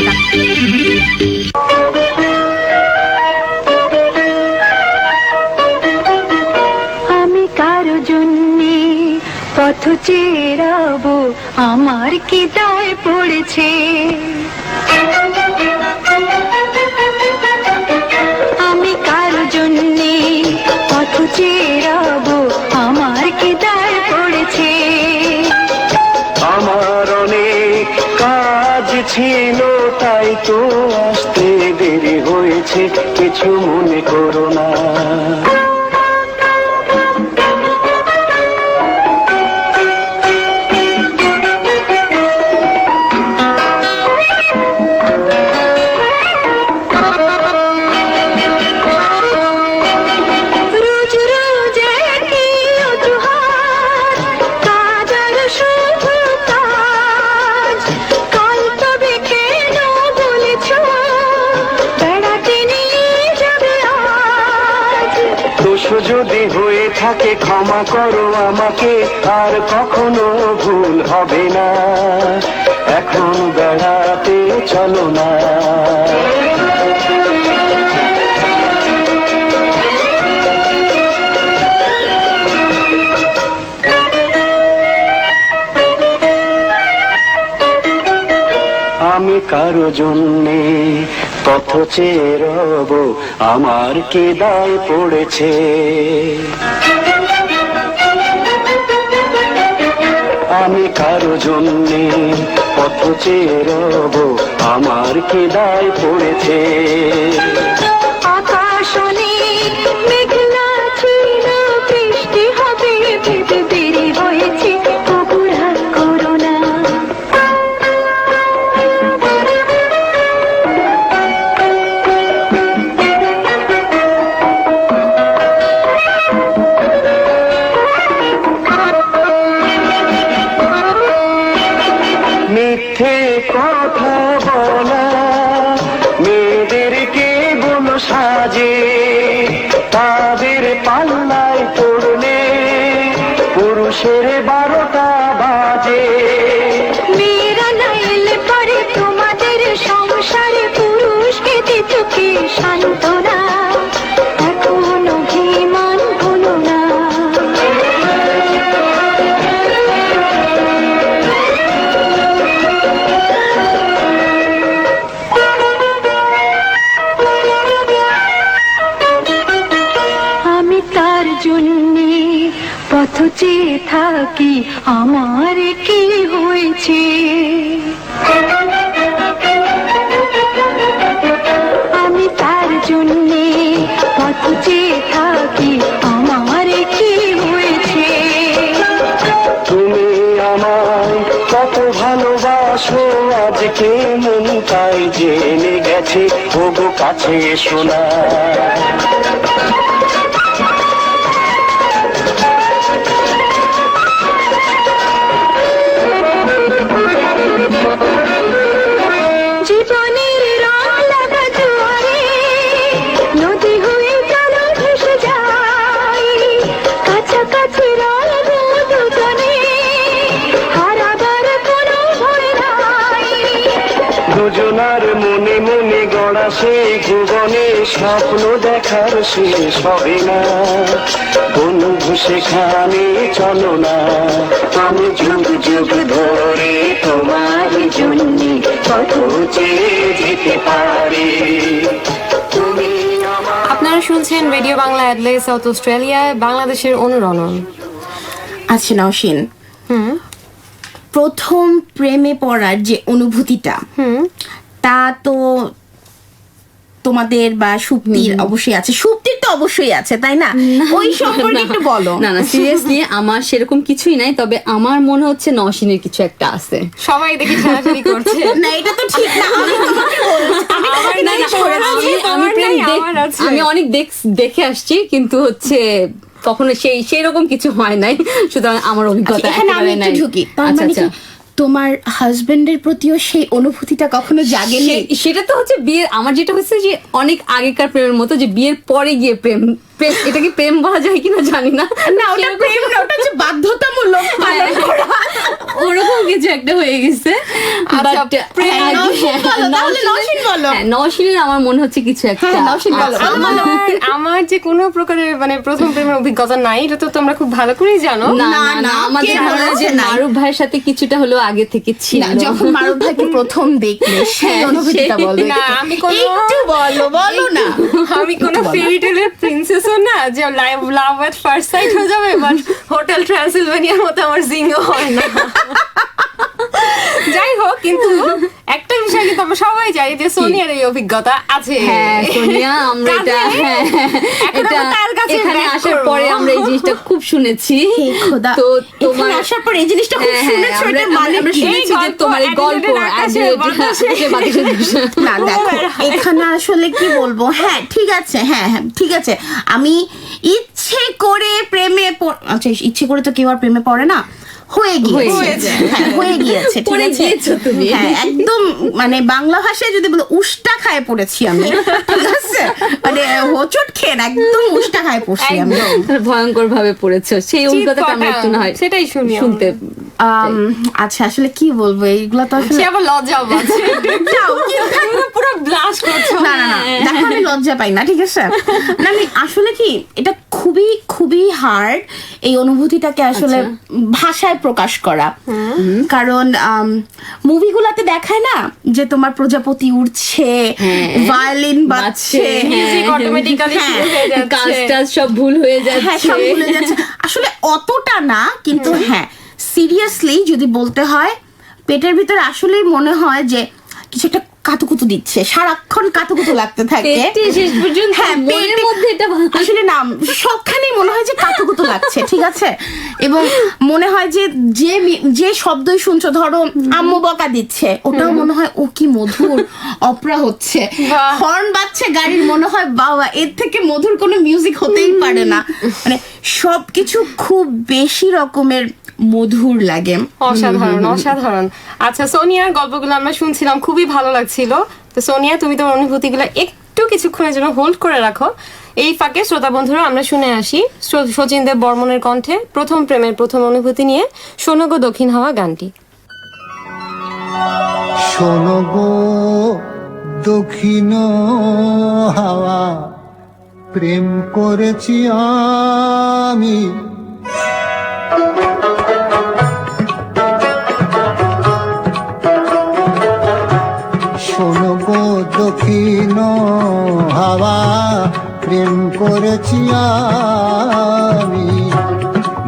আমি কারো জন্যে পথ চেরাবো, আমার কি দায় পড়েছে। আমি কারো জন্যে পথ চেরাবো, আমার কি দায় পড়েছে। আমার অনেক কাজ ছিল, তাই তো আসতে দেরি হয়েছে, কিছু মনে করো না। রোজ রোজ একই অজুহাত, কাজ আর শুধু কাজ। কাল তবে কেন বলেছো বেড়াতে নিয়ে যাবে আজ। দোষ যদি হয়ে থাকে ক্ষমা করো আমাকে, আর কখনো ভুল হবে না, এখন বেড়াতে চলো না। আমি কারো জন্যে পথ চেয়ে রব, আমার কি দায় পড়েছে। আমি কারো জন্যে পথ চেয়ে রব, আমার কি দায় পড়েছে। আকাশ অনেক মেঘলা ছিল, বৃষ্টি হবে ভেবে দেরি হয়েছে, তবু রাগ করো না। মিথ্যে কথা বলা মেয়েদেরকে বলো সাজে, তাদের পাল্লায় পড়লে পুরুষের 12টা বাজে। মেয়েরা না এলে পরে তোমাদের সংসারে পুরুষকে দিত কি সান্ত্বনা, এখন অভিমান হলো না। আমি তার জন্যে পথ চেয়ে থাকি, আমার কি হয়েছে। আমি তার জন্যে পথ চেয়ে থাকি, আমার কি হয়েছে। তুমি আমায় কত ভালোবাসো, আজকে মন তাই জেনে গেছে, ওগো কাছে এসো না। জীবনের রং লাগা জোয়ারে নদী হয়ে চলো ভেসে যাই, কাছাকাছি রইবো দুজনে, হারাবার কোনো ভয় নাই। দুজনার মনে মনে গড়া সেই ভুবনে স্বপ্ন দেখার শেষ হবে না। বন্ধু সেখানে চলো না, আমি যুগ যুগ ধরে তোমার জন্য কত চেয়ে যেতে পারি। তুমি আমার আপনারা শুনছেন রেডিও বাংলা অ্যাডলেড সাউথ অস্ট্রেলিয়ায় বাংলাদেশের অনুরণন। আচ্ছা নওশিন, প্রথম প্রেমে পড়ার যে অনুভূতিটা, তা তো তোমাদের বা সুপ্তির অবশ্যই আছে, সুপ্তির তো অবশ্যই আছে, তাই না? ওই সম্পর্কে একটু বলো। না না, সিরিয়াসলি আমার সেরকম কিছুই নাই, তবে আমার মনে হচ্ছে নওশিনের কিছু একটা আছে। সবাই দেখি ঠেলাঠেলি করছে। না, এটা তো ঠিক না। আমি তোমাকে বলছি, আমি তোমাকে না, না, জিজ্ঞেস করেছি। তোমার প্রেম নাই, আমার আছে। আমি অনেক দেখে আসছি, কিন্তু হচ্ছে কখনো সেই রকম কিছু হয় নাই, সুতরাং আমার অভিজ্ঞতা আচ্ছা, এখানে আমি একেবারে একটু নাই। ঢুকি। তার আচ্ছা মানে কি আচ্ছা, তোমার হাজবেন্ডের প্রতিও সেই অনুভূতিটা কখনো জাগেনি? সেটা তো হচ্ছে বিয়ের, আমার যেটা হচ্ছে যে অনেক আগেকার প্রেমের মতো, যে বিয়ের পরে গিয়ে প্রেম, এটা কি প্রেম বলা যায় কিনা জানি না। না, ওটা প্রেম না, ওটা হচ্ছে বাধ্যতামূলক পালন করা। ওরকম কিছু একটা হয়ে গেছে। আচ্ছা, But, প্রেম, হ্যাঁ, নওশিন বলো, তাহলে নওশিন বলো। হ্যাঁ, নওশিনের আমার মনে হচ্ছে কিছু একটা। হ্যাঁ, নওশিন বলো। আচ্ছা, আমার যে কোনো প্রকারের মানে প্রথম প্রেমের অভিজ্ঞতা নাই, এটা তো তোমরা খুব ভালো করেই জানো। না না, না না, না, আমাদের কে মনে হয় বলেছে যে নাই? মারুফ ভাইয়ের সাথে কিছুটা হলো আগে থেকে ছিল। না, যখন মারুফ ভাইকে প্রথম দেখলে সেই অনুভূতিটা বলো। না, আমি কোনো- একটু বলো না। আমি কোনো ফেরি টেলের প্রিন্সেসও না যে লাভ এট ফার্স্ট সাইট হয়ে যাবে, বাট হোটেল ট্রান্সিলভেনিয়ার মতো আমার জিঙ্গ হয় না। যাই হোক, কিন্তু একটা বিষয় কিন্তু আমরা সবাই জানি যে সোনিয়ার এই অভিজ্ঞতা আছে। হ্যাঁ সোনিয়া, আমরা এটা এখন এটা আমরা তার কাছে এখানে back আসার করবো। পরে আমরা এই জিনিসটা খুব শুনেছি। হে খোদা, তো এখানে তোমার আসার পর এই জিনিসটা খুব হ্যাঁ, শুনেছো, আমরা- এটা মানে আমরা কি? শুনেছি যে তোমার এই গল্প না দেখো, এখানে আসলে কি বলবো, হ্যাঁ ঠিক আছে, হ্যাঁ ঠিক আছে, আমি ইচ্ছে করে প্রেমে আচ্ছা, ইচ্ছে করে তো কেউ আর প্রেমে পড়ে না, হয়ে গিয়েছে, হ্যাঁ, হয়ে গিয়েছে, ঠিক পড়ে আছে? গিয়েছো তুমি। হ্যাঁ, একদম মানে বাংলা ভাষায় যদি বলো উষ্টা খায় পড়েছি আমি, ঠিক আছে? মানে হোঁচট খেয়ে না, একদম উষ্টা খায় পড়ছি আমি। ভয়ঙ্কর ভাবে পড়েছো, সেই অভিজ্ঞতাটা আমরা একটু না হয় সেটাই শুনি শুনতে। আচ্ছা, আসলে কি বলবো, এইগুলো তো আসলে সে আবার লজ্জাও পাচ্ছে। যাও, কিন্তু পুরো ব্লাশ করছো। না না না, দেখো আমি লজ্জা পাই না, ঠিক আছে? না, আমি আসলে কি, এটা খুবই খুবই হার্ড এই অনুভূতিটাকে আসলে ভাষায় প্রকাশ করা, কারণ মুভিগুলোতে দেখায় না যে তোমার প্রজাপতি উড়ছে, ভায়োলিন বাজছে, মিউজিক অটোমেটিক্যালি শুরু হয়ে কাজ যাচ্ছে। টাজ সব ভুল হয়ে হ্যাঁ, যাচ্ছে। সব ভুলে যাচ্ছে। আসলে অতটা না, কিন্তু হ্যাঁ সিরিয়াসলি যদি বলতে হয়, পেটের ভিতরে আসলে মনে হয় যে কিছু একটা কাতুকুতু দিচ্ছে, সারাক্ষণ কাতুকুতু লাগতে থাকে। পেটে শেষ পর্যন্ত হ্যাঁ, মনের পেটে- মধ্যে এটা আসলে না, সবখানেই মনে হয় যে কাতুকুতু লাগছে, ঠিক আছে? এবং মনে হয় যে যে শব্দই শুনছো, ধরো আম্মু বকা দিচ্ছে, ওটাও মনে হয় ও কি মধুর, অপরা হচ্ছে, হর্ন বাজছে গাড়ির, মনে হয় বাবা এর থেকে মধুর কোনো মিউজিক হতেই পারে না। মানে সবকিছু খুব বেশি রকমের মধুর লাগে। অসাধারণ অসাধারণ। আচ্ছা, সোনিয়ার গল্পগুলো আমরা শুনছিলাম, খুবই ভালো লাগছিল। তো সোনিয়া, তুমি তোমার অনুভূতিগুলো একটু কিছুক্ষণের জন্য হোল্ড করে রাখো। এই ফাঁকে শ্রোতা বন্ধুরা, আমরা শুনে আসি শচীন দেব বর্মনের কণ্ঠে প্রথম প্রেমের প্রথম অনুভূতি নিয়ে শোনো গো দক্ষিণ হাওয়া গানটি। শোনো গো দক্ষিণ হাওয়া, প্রেম করেছি আমি, শোনো গো দক্ষিণ হাওয়া, প্রেম করেছি আমি,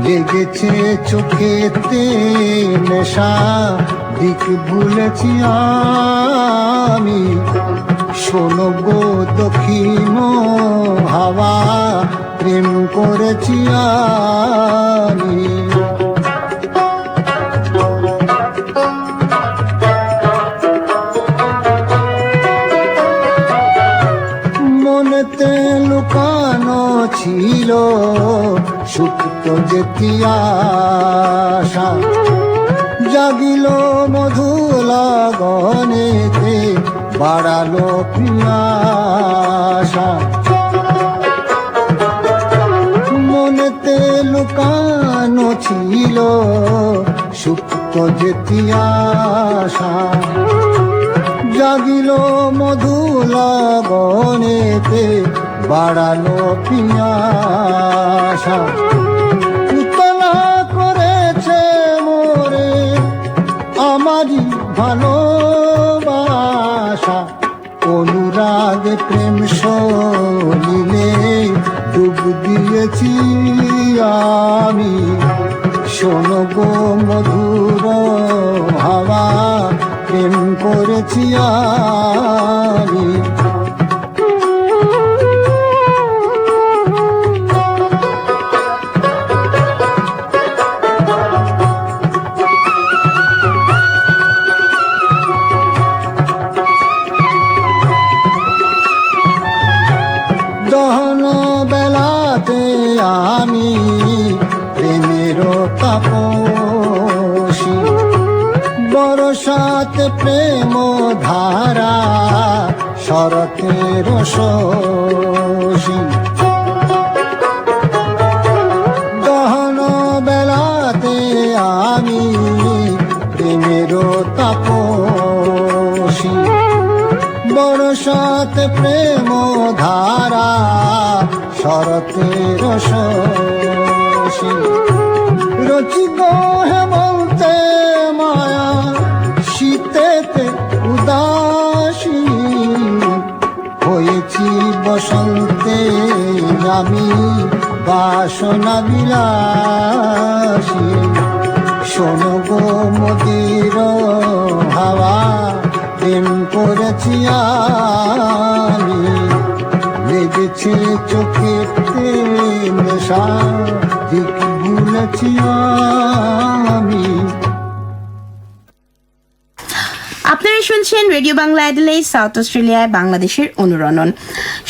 লেগেছে চোখেতে নেশা, দিক ভুলেছি আমি, শোনো গো দক্ষিণ হাওয়া, প্রেম করেছি আমি। মনেতে লুকানো ছিল সুপ্ত যে আশা, জাগিল মধু লগনেতে, বাড়ালো পিয়াসা। মনেতে লুকানো ছিল সুপ্ত যে আশা, জাগিল মধু লগনেতে বাড়ালো পিয়াসা উতলা করেছে মোরে আমারই ভালোবাসা অনুরাগে প্রেম সলিলে ডুব দিয়েছি আমি শোনো গো মধুর হাওয়া প্রেম করেছি আমি দহন বেলাতে আমি প্রেমের তাপসী বরসাতে প্রেম ধারা শরতের শোষী দহন বেলাতে আমি প্রেমের তাপসী বরসাতে প্রেম ধারা শরতের শোষী রচি গো হেমন্তে মায়া শীতেতে উদাসী হয়েছি বসন্তে আমি বাসনা বিলাসী শোনো গো মদির হাওয়া প্রেম করেছি আমি লেগেছে চোখেতে নেশা ঠিক ভুলেছি আমি আপনারা শুনছেন রেডিও বাংলা অ্যাডিলেইড সাউথ অস্ট্রেলিয়ায় বাংলাদেশের অনুরণন।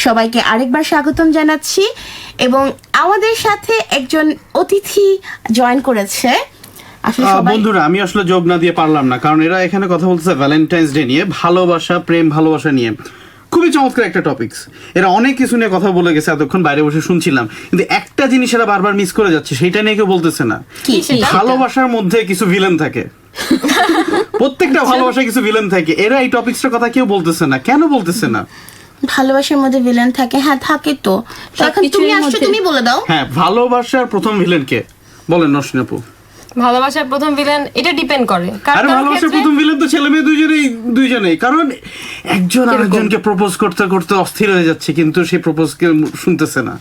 সবাইকে আরেকবার স্বাগতম জানাচ্ছি এবং আমাদের সাথে একজন অতিথি জয়েন করেছে। আসলে সবাই বন্ধুরা, আমি আসলে যোগ না দিয়ে পারলাম না, কারণ এরা এখানে কথা বলতেছে ভ্যালেন্টাইন্স ডে নিয়ে, ভালোবাসা, প্রেম ভালোবাসা নিয়ে। খুবই চমৎকার একটা টপিকস। এরা অনেক কিছু নিয়ে কথা বলে গেছে, এতক্ষণ বাইরে বসে শুনছিলাম, কিন্তু একটা জিনিস এরা বারবার মিস করে যাচ্ছে, সেটা নিয়ে কেউ বলতেছে না। ভালোবাসার মধ্যে কিছু ভিলেন থাকে। প্রত্যেকটা ভালোবাসায় কিছু ভিলেন থাকে, এরা এই টপিকসটার কথা কেউ বলতেছে না। কেন বলতেছে না? ভালোবাসার মধ্যে ভিলেন থাকে? হ্যাঁ থাকে তো। এখন তুমি আসছো, তুমি বলে দাও। হ্যাঁ, ভালোবাসার প্রথম ভিলেন কে বলেন নরসিন আপু? ভালোবাসার প্রথম ভিলেন এটা ডিপেন্ড করে। আরে ভালোবাসার প্রথম ভিলেন তো ছেলে মেয়ে দুইজনেই, কারণ একজন আরেকজনকে প্রপোজ করতে করতে অস্থির হয়ে যাচ্ছে, কিন্তু সেই প্রপোজ কে শুনতেছে না।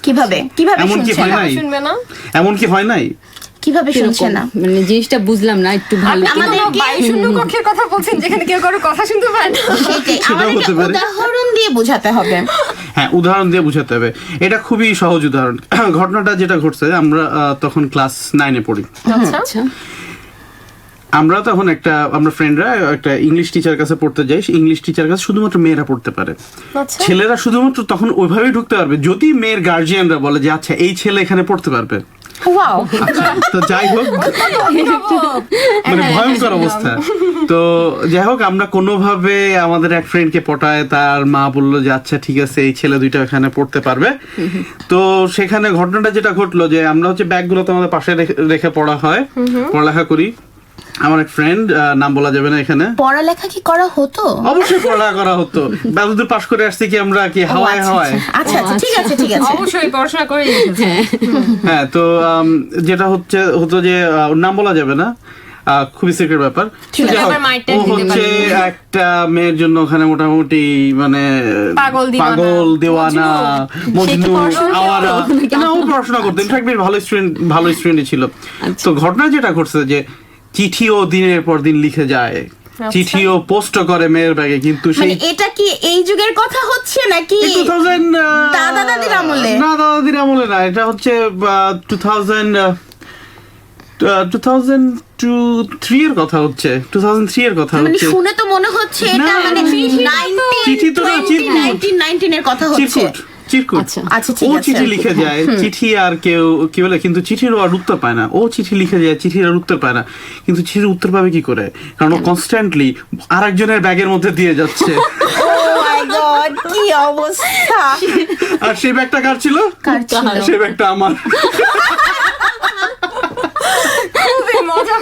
কিভাবে কিভাবে এমন কি হয় নাই? শুনবে না? এমন কি হয় নাই? কিভাবে শুনছে না? মানে জিনিসটা বুঝলাম না একটু ভালো। আমাদের বায়ু শূন্য কক্ষের কথা বলছেন, যেখানে কেউ কারো কথা শুনতে পায় না। সেটাই, আমাদেরকে উদাহরণ দিয়ে বোঝাতে হবে। হ্যাঁ, উদাহরণ দিয়ে বোঝাতে হবে। এটা খুবই সহজ উদাহরণ। ঘটনাটা যেটা ঘটছে, আমরা তখন ক্লাস 9-এ পড়ি। আচ্ছা, আমরা তখন আমরা ফ্রেন্ডরা একটা ইংলিশ টিচার কাছে পড়তে যাই। ইংলিশ টিচার কাছে শুধুমাত্র মেয়েরা পড়তে পারে, ছেলেরা শুধুমাত্র তখন ওইভাবেই ঢুকতে পারবে যদি মেয়ের গার্জিয়ানরা বলে যে আচ্ছা এই ছেলে এখানে পড়তে পারবে। তো যাই হোক, মানে ভয়ঙ্কর অবস্থা। তো যাই হোক, আমরা কোনোভাবে আমাদের এক ফ্রেন্ডকে পটায়, তার মা বললো যে আচ্ছা ঠিক আছে এই ছেলে দুইটা এখানে পড়তে পারবে। তো সেখানে ঘটনাটা যেটা ঘটলো যে আমরা হচ্ছে ব্যাগগুলো তো আমাদের পাশে রেখে পড়া হয়, পড়ালেখা করি। আমার এক ফ্রেন্ড, নাম বলা যাবে না এখানে। পড়ালেখা কি করা হতো? অবশ্যই পড়ালেখা করা হতো। বাদুদের পাশ করে আসছি কি আমরা কি হাওয়ায় হাওয়ায়? আচ্ছা আচ্ছা, ঠিক আছে ঠিক আছে, অবশ্যই পড়াশোনা করে। হ্যাঁ, তো যেটা হতো যে নাম বলা যাবে না, খুবই সিক্রেট ব্যাপার। ও হচ্ছে একটা মেয়ের জন্য ওখানে মোটামুটি মানে পাগল দেওয়ানা, মজনু, আওয়ারা। না, ও পড়াশোনা করতো, ইনফ্যাক্ট বেশ ভালো স্টুডেন্ট ছিল। তো ঘটনা যেটা ঘটছে যে চিঠিও দিনের পর দিন লিখে যায়, চিঠিও পোস্ট করে মেয়ের ব্যাগে, কিন্তু সেই এটা কি এই যুগের কথা হচ্ছে নাকি 2000 দাদা দাদির আমলে? না, দাদির আমলে না, এটা হচ্ছে 2003 এর কথা হচ্ছে। 2003 এর কথা মানে হচ্ছে। শুনে তো মনে হচ্ছে এটা মানে চিঠি তো না, 1919 এর কথা হচ্ছে। চিরকুট। আচ্ছা ঠিক ও আছে। চিঠি লিখে যায়, চিঠি আর কেউ কি বলে, কিন্তু চিঠির আর উত্তর পায় না। ও চিঠি লিখে যায়, চিঠির আর উত্তর পায় না। কিন্তু চিঠির উত্তর পাবে কি করে? কারণ ও কনস্ট্যান্টলি আরেকজনের ব্যাগের মধ্যে দিয়ে যাচ্ছে। ও মাই গড, কি অবস্থা! আর সেই ব্যাগটা কার ছিল? সেই ব্যাগটা আমার। খুবই মজা।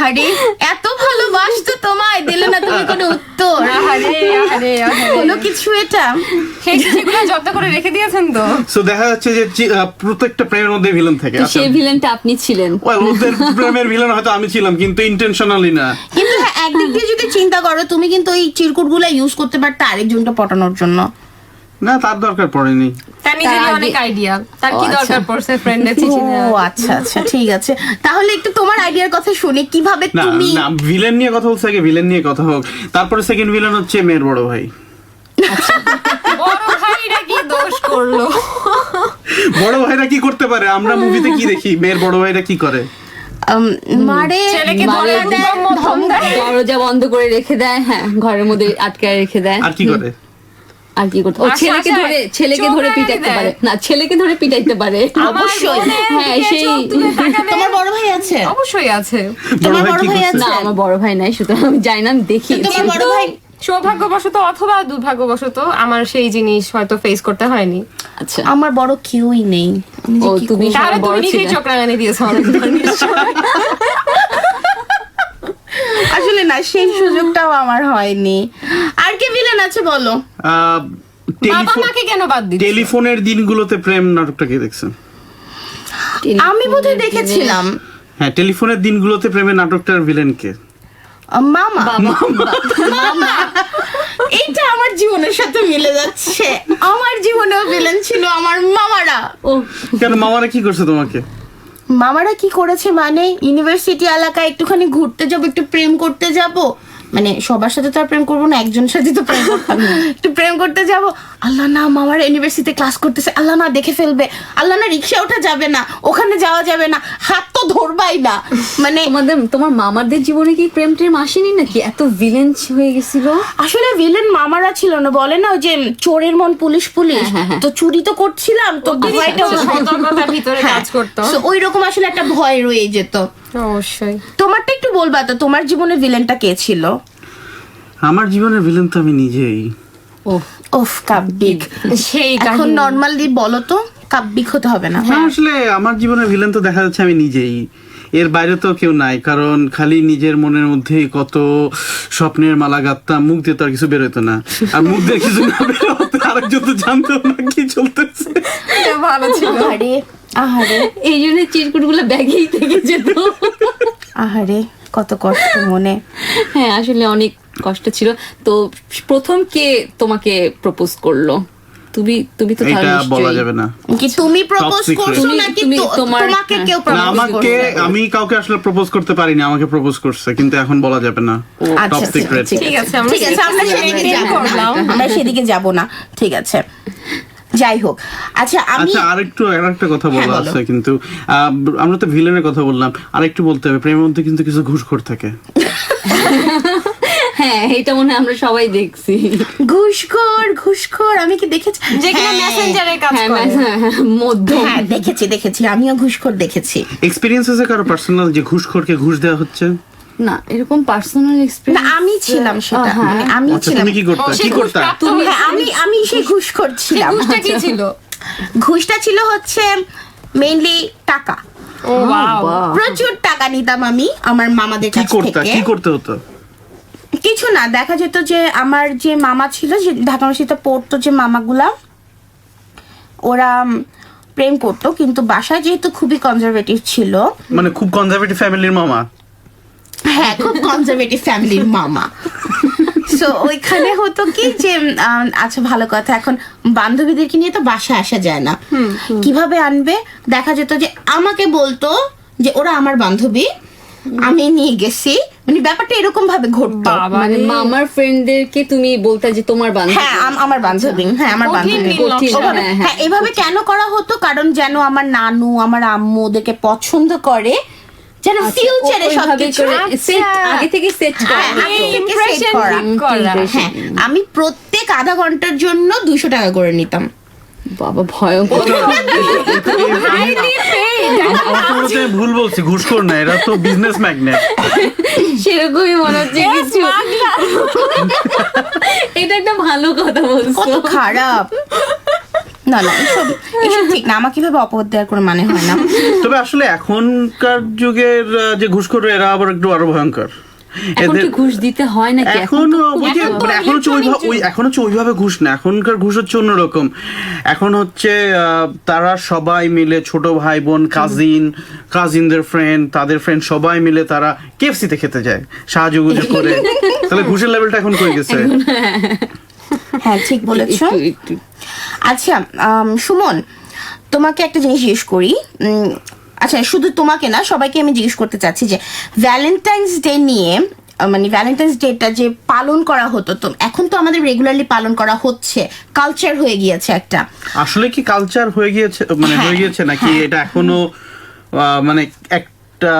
আরে এত ভালোবাসতো তোমায়, দিলে না তুমি কোনো উত্তর, আহারে, আহারে, আহারে। কোনো কিছু এটা সেই চিঠিগুলো যত্ন করে রেখে দিয়েছেন তো? সো দেখা যাচ্ছে যে প্রত্যেকটা প্রেমের মধ্যে ভিলেন থাকে। তো সেই ভিলেনটা আপনি ছিলেন। Well, ওদের প্রেমের ভিলেন হয়তো আমি ছিলাম, কিন্তু ইন্টেনশনালি না। কিন্তু হ্যাঁ, একদিক দিয়ে যদি চিন্তা করো তুমি কিন্তু ওই চিরকুটগুলো ইউজ করতে পারতে আরেকজনকে পটানোর জন্য। না, তার দরকার পড়েনি। তার নিজেরই তার অনেক আগে- আইডিয়া, তার কি ও, দরকার আচ্ছা। পড়ছে ফ্রেন্ডের চিঠি ও দেওয়ার? আচ্ছা আচ্ছা, ঠিক আছে। তাহলে একটু তোমার আইডিয়ার কথা শুনি, কিভাবে না তুমি না, ভিলেন নিয়ে কথা বলছে, আগে ভিলেন নিয়ে কথা হোক, তারপরে সেকেন্ড ভিলেন হচ্ছে মেয়ের বড় ভাই। বড় ভাইরা কি দোষ করলো? বড় ভাইরা কি করতে পারে? আমরা মুভিতে কি দেখি, মেয়ের বড় ভাইরা কি করে? মারে ছেলেকে মারে, ধরে দেয়, ধম দেয়। দরজা বন্ধ করে রেখে দেয়, হ্যাঁ, ঘরের মধ্যে আটকায় রেখে দেয়। আর কি করে? আর কি করতে, ও আর ছেলেকে শাসায়, ধরে চোখ পিটাইতে রাঙানি পারে দেয়। না, ছেলেকে ধরে পিটাইতে পারে। অবশ্যই। হ্যাঁ, সেই তোমার বড় ভাই আছে? অবশ্যই আছে। তোমার বড় কি ভাই করছে? না, আছে? আমার বড় ভাই নাই, সুতরাং আমি জানি না, আমি দেখি। তোমার বড় ভাই সৌভাগ্যবশত অথবা দুর্ভাগ্যবশত আমার সেই জিনিস হয়তো ফেস করতে হয়নি। আচ্ছা, আমার বড় কেউই নেই। আমি যে ও কি তুমি করব? তাহলে বড় তুমি নিজেই ছিলে। চোখ রাঙানি দিয়েছো অনেকবার নিশ্চয়ই। আসলে না, সেই সুযোগটাও আমার হয়নি। আর কি ভিলেন আছে বলো? বাবা মাকে কেন বাদ দিচ্ছ? টেলিফোনের দিনগুলোতে প্রেম নাটকটা কে দেখছেন? আমি বোধহয় দেখেছিলাম। হ্যাঁ, টেলিফোনের দিনগুলোতে প্রেমের নাটকটার ভিলেন কে? মামা। মামা, এটা আমার জীবনের সাথে মিলে যাচ্ছে। আমার জীবনেও ভিলেন ছিল আমার মামারা। ও কেন, মামারা কি করছে তোমাকে? মামারা কি করেছে মানে, ইউনিভার্সিটি এলাকায় একটুখানি ঘুরতে যাবো, একটু প্রেম করতে যাব, মানে সবার সাথে তো আর প্রেম করবো না, একজনের সাথে তো প্রেম করতে হবে। একটু প্রেম করতে যাব, আল্লাহ না মামার ইউনিভার্সিটিতে ক্লাস করতেছে, আল্লাহ না দেখে ফেলবে, আল্লাহ না রিক্সা ওঠা যাবে না, ওখানে যাওয়া যাবে না, হাত তো ধরবাই না, মানে তোমার মামাদের জীবনে কি প্রেম টেম আসেনি নাকি? এত ভিলেন হয়ে গেছিল। আসলে ভিলেন মামারা ছিল না, বলে না ওই যে চোরের মন পুলিশ পুলিশ, তো চুরি তো করছিলাম, তো ভয়টা সতর্কতার ভিতরে কাজ করতো। ওই রকম আসলে একটা ভয় রয়ে যেত। অবশ্যই। তোমারটা একটু বলবা তো, তোমার জীবনে ভিলেনটা কে ছিল? আমার জীবনের ভিলেন তো আমি নিজেই। ওফ, কাব্যিক। সেই এখন কাহিনী। নর্মালি বলো তো, কাব্যিক হতে হবে না। না, আসলে আমার জীবনের ভিলেন তো দেখা যাচ্ছে আমি নিজেই, এর বাইরে তো কেউ নাই। কারণ খালি নিজের মনের মধ্যেই কত স্বপ্নের মালা গাঁথতাম, মুখ দিয়ে তো আর কিছু বেরোতো না, আর মুখ দিয়ে কিছু না বেরোতে আরেকজন তো জানতো না কি চলতেছে। এটা ভালো ছিল। আহারে আহারে এই জন্য চিরকুট গুলো ব্যাগেই থেকে যেত। আহারে, কত কষ্ট মনে। হ্যাঁ, আসলে অনেক কষ্ট ছিল। তো প্রথম কে তোমাকে প্রপোজ করলো? তুমি তো এটা তাহলে বলা নিশ্চয়ই- যাবে না। কি তুমি প্রপোজ secret. করছো নাকি তোমাকে কেউ না, প্রপোজ আমাকে, আমি কাউকে আসলে প্রপোজ করতে পারিনি, আমাকে প্রপোজ করছে, কিন্তু এখন বলা যাবে না। আচ্ছা, টপ সিক্রেট। ঠিক আছে, আমরা ঠিক আছে, আমরা সেদিকে প্রেম যাব না, করলাম। আমরা সেদিকে যাব না, ঠিক আছে, যাই হোক। আচ্ছা, আমি আচ্ছা, আরেকটা কথা হ্যাঁ, বলা বলো। আছে, কিন্তু আমরা তো ভিলেনের কথা বললাম, আরেকটু বলতে হবে, প্রেমের মধ্যে কিন্তু কিছু ঘুষখোর থাকে। হ্যাঁ, এটা মনে হয় আমরা সবাই দেখছি। ঘুষখোর আমি কি দেখেছি? যেখানে হ্যাঁ, মেসেঞ্জারে কাজ হ্যাঁ, করে। মধ্যম। হ্যাঁ, দেখেছি, আমিও ঘুষখোর দেখেছি। এক্সপিরিয়েন্স আছে কারো পার্সোনাল যে ঘুষখোরকে ঘুষ দেওয়া হচ্ছে? না, এরকম পার্সোনাল না, এক্সপেরিয়েন্স আমি ছিলাম সেটা, মানে আমি আচ্ছা, ছিলাম। তুমি কি করতে ও, সে কি করতে? ঘুষপ্রাপ্ত তুমি হয়েছে। আমি সেই ঘুষখোর সেই ছিলাম। ঘুষটা কি ছিল? ঘুষটা ছিল হচ্ছে মেইনলি টাকা। ও ওয়াও। প্রচুর টাকা নিতাম আমি আমার মামাদের কি কাছ করতে থেকে। কি করতে হতো? কিছু না, দেখা যেত যে আমার যে মামা ছিল, যে ঢাকা ইউনিভার্সিটিতে পড়তো, যে মামাগুলা ওরা প্রেম করতো, কিন্তু বাসায় যেহেতু খুবই কনজারভেটিভ ছিল, মানে খুব কনজারভেটিভ ফ্যামিলির মামা। হ্যাঁ, খুব কনজারভেটিভ ফ্যামিলির মামা। সো ওইখানে হতো কি যে আচ্ছা, ভালো কথা, এখন বান্ধবীদেরকে নিয়ে তো বাসায় আসা যায় না, কিভাবে আনবে? দেখা যেত যে আমাকে বলতো যে ওরা আমার বান্ধবী, আমি নিয়ে গেছি, মানে ব্যাপারটা এরকম ভাবে ঘটতো। মানে মামার ফ্রেন্ডদেরকে তুমি বলতে যে তোমার বান্ধবী। হ্যাঁ, আমার বান্ধবী, হ্যাঁ আমার কঠিন বান্ধবী। নীল নকশা। ওভাবে- হ্যাঁ, হ্যাঁ, এভাবে কেন করা হতো? কারণ যেন আমার নানু আমার আম্মু ওদেরকে পছন্দ করে, যেন ফিউচারে সবকিছু আগে থেকে সেট করা। হ্যাঁ, আগে থেকে Impression set করা। ঠিক করা। হ্যাঁ, আমি প্রত্যেক আধা ঘন্টার জন্য 200 টাকা করে নিতাম। বাবা, ভয়ঙ্কর। অর্থনীতিতে ভুল বলছি, ঘুষখোর না, এরা তো বিজনেস ম্যাগনেট। সেরকমই মনে হচ্ছে কিছু। এটা একটা ভালো কথা বলছো। কত খারাপ! না না, এসব ঠিক না, আমাকে কিভাবে অপবাদ দেওয়ার কোনো মানে হয় না। তবে আসলে এখনকার যুগের যে ঘুষখোর, এরা আবার একটু আরো ভয়ঙ্কর। এখন কি ঘুষ দিতে হয় নাকি? এখন হচ্ছে ওইভাবে ঘুষ না, এখনকার ঘুষ হচ্ছে অন্যরকম। এখন হচ্ছে তারা সবাই মিলে ছোট ভাই বোন কাজিনদের ফ্রেন্ড, তাদের ফ্রেন্ড সবাই মিলে তারা কেএফসিতে খেতে যায় সাহায্য করে। তাহলে ঘুষের লেভেলটা এখন কই গেছে? হ্যাঁ, ঠিক বলেছো। আচ্ছা সুমন, তোমাকে একটা জিনিস জিজ্ঞেস করি। আচ্ছা, শুধু তোমাকে না, সবাইকে আমি জিজ্ঞেস করতে চাচ্ছি যে ভ্যালেন্টাইন্স ডে নিয়ে, মানে ভ্যালেন্টাইন্স ডেটা যে পালন করা হতো, তো এখন তো আমাদের রেগুলারলি পালন করা হচ্ছে, কালচার হয়ে গিয়েছে একটা। আসলে কি কালচার হয়ে গিয়েছে, মানে হয়ে গিয়েছে নাকি এটা এখনো মানে একটা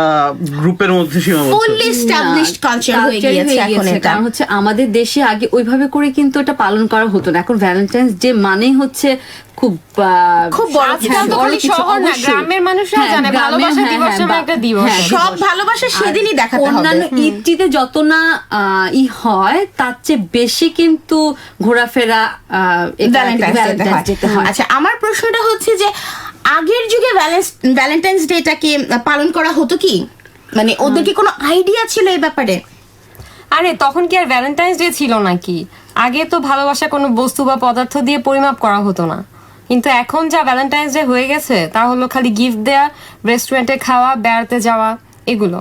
গ্রুপের মধ্যে সীমাবদ্ধ? ফুললি এস্টাবলিশড কালচার হয়ে গিয়েছে এখন এটা। কারণ হচ্ছে আমাদের দেশে আগে ওইভাবে করে কিন্তু এটা পালন করা হতো না। এখন ভ্যালেন্টাইন্স ডে মানে হচ্ছে খুব বড় কিছু। গ্রামের মানুষরা জানে ভালোবাসা দিবস নামে একটা দিবস, সব ভালোবাসা সেদিনই দেখাতে হবে। অন্যান্য ঈদটিতে যত না হয় তার চেয়ে বেশি কিন্তু ঘোরাফেরা ভ্যালেন্টাইন্স ডে হয়। আচ্ছা, আমার প্রশ্নটা হচ্ছে যে আগের যুগে ভ্যালেন্টাইন্স ডেটাকে পালন করা হতো কি? মানে ওদের কি কোনো আইডিয়া ছিল এই ব্যাপারে? আরে তখন কি আর ভ্যালেন্টাইন্স ডে ছিল নাকি? আগে তো ভালোবাসা কোনো বস্তু বা পদার্থ দিয়ে পরিমাপ করা হতো না, কিন্তু এখন যা ভ্যালেন্টাইন্স ডে হয়ে গেছে তা হলো খালি গিফট দেয়া, রেস্টুরেন্টে খাওয়া, বেড়াতে যাওয়া, এগুলো।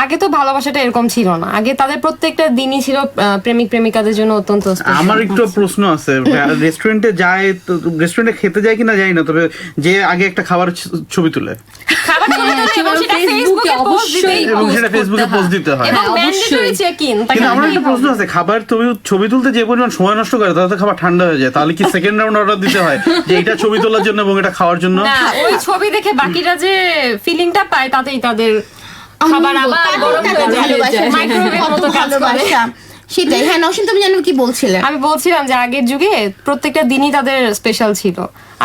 আগে তো ভালোবাসাটা এরকম ছিল না। আগে তাদের প্রত্যেকটা দিনই ছিল প্রেমিক প্রেমিকাদের জন্য অত্যন্ত স্পেশাল। আমার একটু প্রশ্ন আছে, রেস্টুরেন্টে যায় তো, রেস্টুরেন্টে খেতে যায় কিনা জানি না, তবে যে আগে একটা খাবার ছবি তুলে এবং সেটা ফেসবুকে পোস্ট দিতে হয়। কিন্তু আমার একটা প্রশ্ন আছে, খাবার ছবি তুলতে যে পরিমাণ সময় নষ্ট করে তাতে খাবার ঠান্ডা হয়ে যায়, তাহলে কি সেকেন্ড রাউন্ড অর্ডার দিতে হয় যে এটা ছবি তোলার জন্য এবং এটা খাওয়ার জন্য? না, ওই ছবি দেখে বাকিরা যে ফিলিংটা পায় তাতেই তাদের খাবার আবার গরম হয়ে যায়, মাইক্রোওয়েভের মতো কাজ করে। সেটাই। হ্যাঁ নওশিন, তুমি জানো কি বলছিলে? আমি বলছিলাম যে আগের যুগে প্রত্যেকটা দিনই তাদের স্পেশাল ছিল।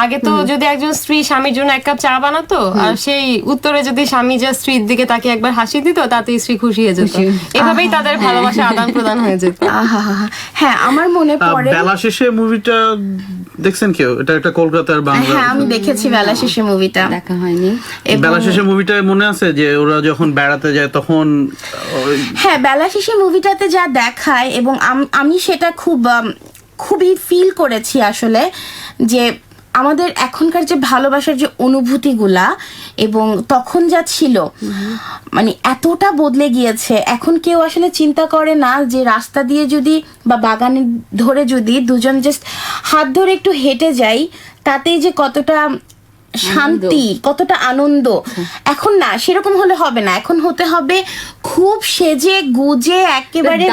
আগে তো যদি একজন স্ত্রী স্বামীর জন্য এক কাপ চা বানাতো, আর সেই উত্তরে যদি স্বামী যে স্ত্রীর দিকে তাকে একবার হাসি দিত, তাতে স্ত্রী খুশি হয়ে যেত। এভাবেই তাদের ভালোবাসা আদান প্রদান হয়ে যেত। হ্যাঁ, আমার মনে পড়ে বেলা শেষে মুভিটা দেখছেন কেউ? এটা একটা কলকাতার বাংলা। হ্যাঁ, আমি দেখেছি বেলা শেষে মুভিটা। দেখা হয়নি। বেলা শেষে মুভিটা মনে আছে যে ওরা যখন বেড়াতে যায় তখন? হ্যাঁ, বেলা শেষে মুভিটাতে যা দেখায়, এবং আমি সেটা খুবই ফিল করেছি আসলে, যে আমাদের এখনকার যে ভালোবাসার যে অনুভূতিগুলা এবং তখন যা ছিল, মানে এতটা বদলে গিয়েছে। এখন কেউ আসলে চিন্তা করে না যে রাস্তা দিয়ে যদি বা বাগানে ধরে যদি দুজন জাস্ট হাত ধরে একটু হেঁটে যাই, তাতেই যে কতটা শান্তি, কতটা আনন্দ। এখন না, সেরকম হলে হবে না। এখন হতে হবে খুব সেজে গুজে একেবারে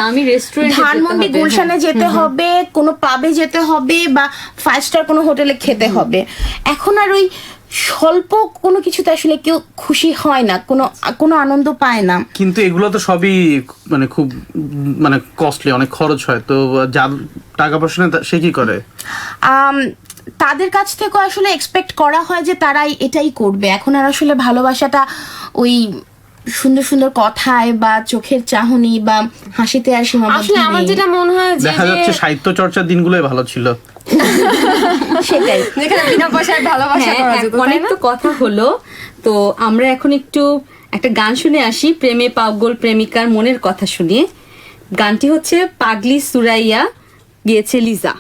ধানমন্ডি গুলশানে যেতে হবে, কোনো পাবে যেতে হবে, বা 5 স্টার কোনো হোটেলে খেতে হবে। এখন আর ওই স্বল্প কোনো কিছুতে আসলে কেউ খুশি হয় না, কোনো আনন্দ পায় না। কিন্তু এগুলো তো সবই মানে খুব মানে কস্টলি, অনেক খরচ হয়। তো যার টাকা পয়সা নেই সে কি করে? তাদের কাছ থেকে আসলে এক্সপেক্ট করা হয় যে তারাই এটাই করবে। এখন আর আসলে ভালোবাসাটা ওই সুন্দর সুন্দর কথায় বা চোখের চাহনি বা হাসিতে আর সীমাবদ্ধ আসলে আমার যেটা মনে হয় যে দেখা যাচ্ছে সাহিত্য চর্চার দিনগুলোই ভালো ছিল। সেটাই, যেখানে বিনা পয়সায় ভালোবাসা করা যেত। অনেক তো কথা হলো, তো আমরা এখন একটু একটা গান শুনে আসি, প্রেমে পাগল প্রেমিকার মনের কথা শুনিয়ে। গানটি হচ্ছে পাগলি সুরাইয়া, গিয়েছে লিজা।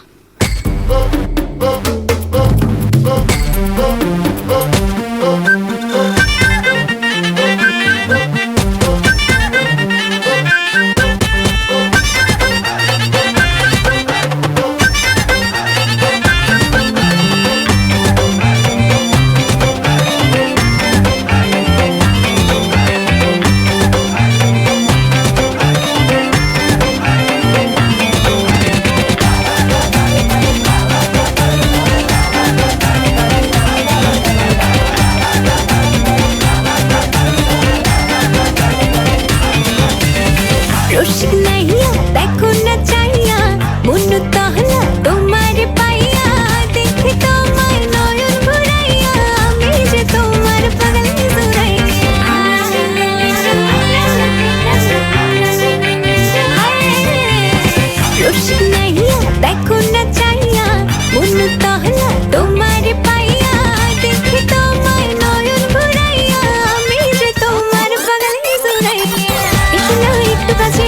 একটু কাছে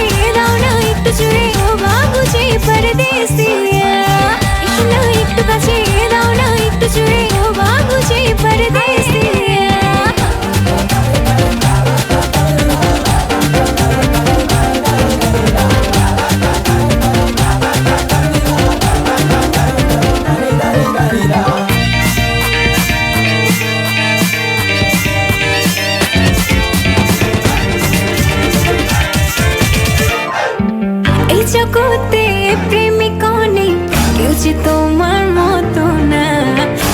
জগতে প্রেমিক অনেক, কেউ যে তোমার মতো না।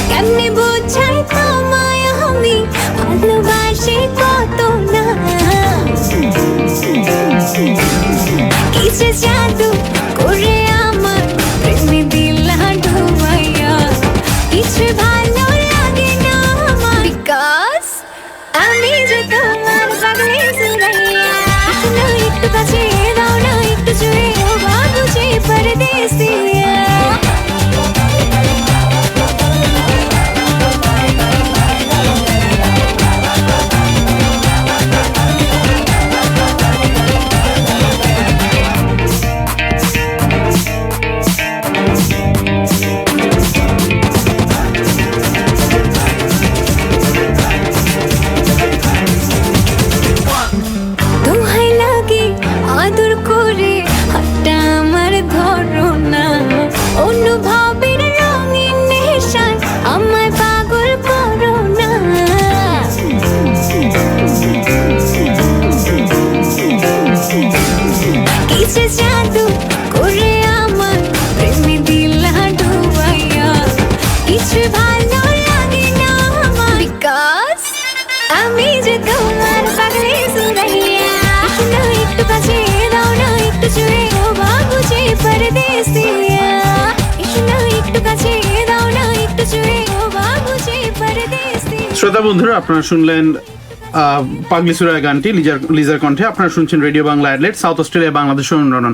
কেমনে বোঝাই তোমায় আমি ভালোবাসি কত না। কি যে জাদু করে আমার প্রেমে দিলা ডুবাইয়া, কিছু ভালো লাগে না আমার, বিকজ আমি যে তোমার পাগলে সুরাইয়া। শোনো একটু কাছে দাও না, একটু জুড়ে ও বাবুজি পরদেশিয়া। দোহাই লাগে আদর করে হাতটা আমার ধরো না, অনুভবের রঙিন নেশায় আমায় পাগল করো না। কিসে জাদু করে আমার প্রেমে দিলা ডুবাইয়া, কিছু ভালো লাগে না আমার, বিকজ আমি যে তোমার পাগলে সুরাইয়া। শোনো একটু কাছে দাও না, একটু জুড়ে ও বাবুজি পরদেশিয়া। শোনো একটু কাছে দাও না, একটু জুড়ে ও বাবুজি পরদেশিয়া। শ্রোতা বন্ধুরা, আপনারা শুনলেন পাগলি সুরাইয়া গানটি লিজার কণ্ঠে। আপনারা শুনছেন radio Bangla Adelaide, south Australia বাংলাদেশের অনুরণন।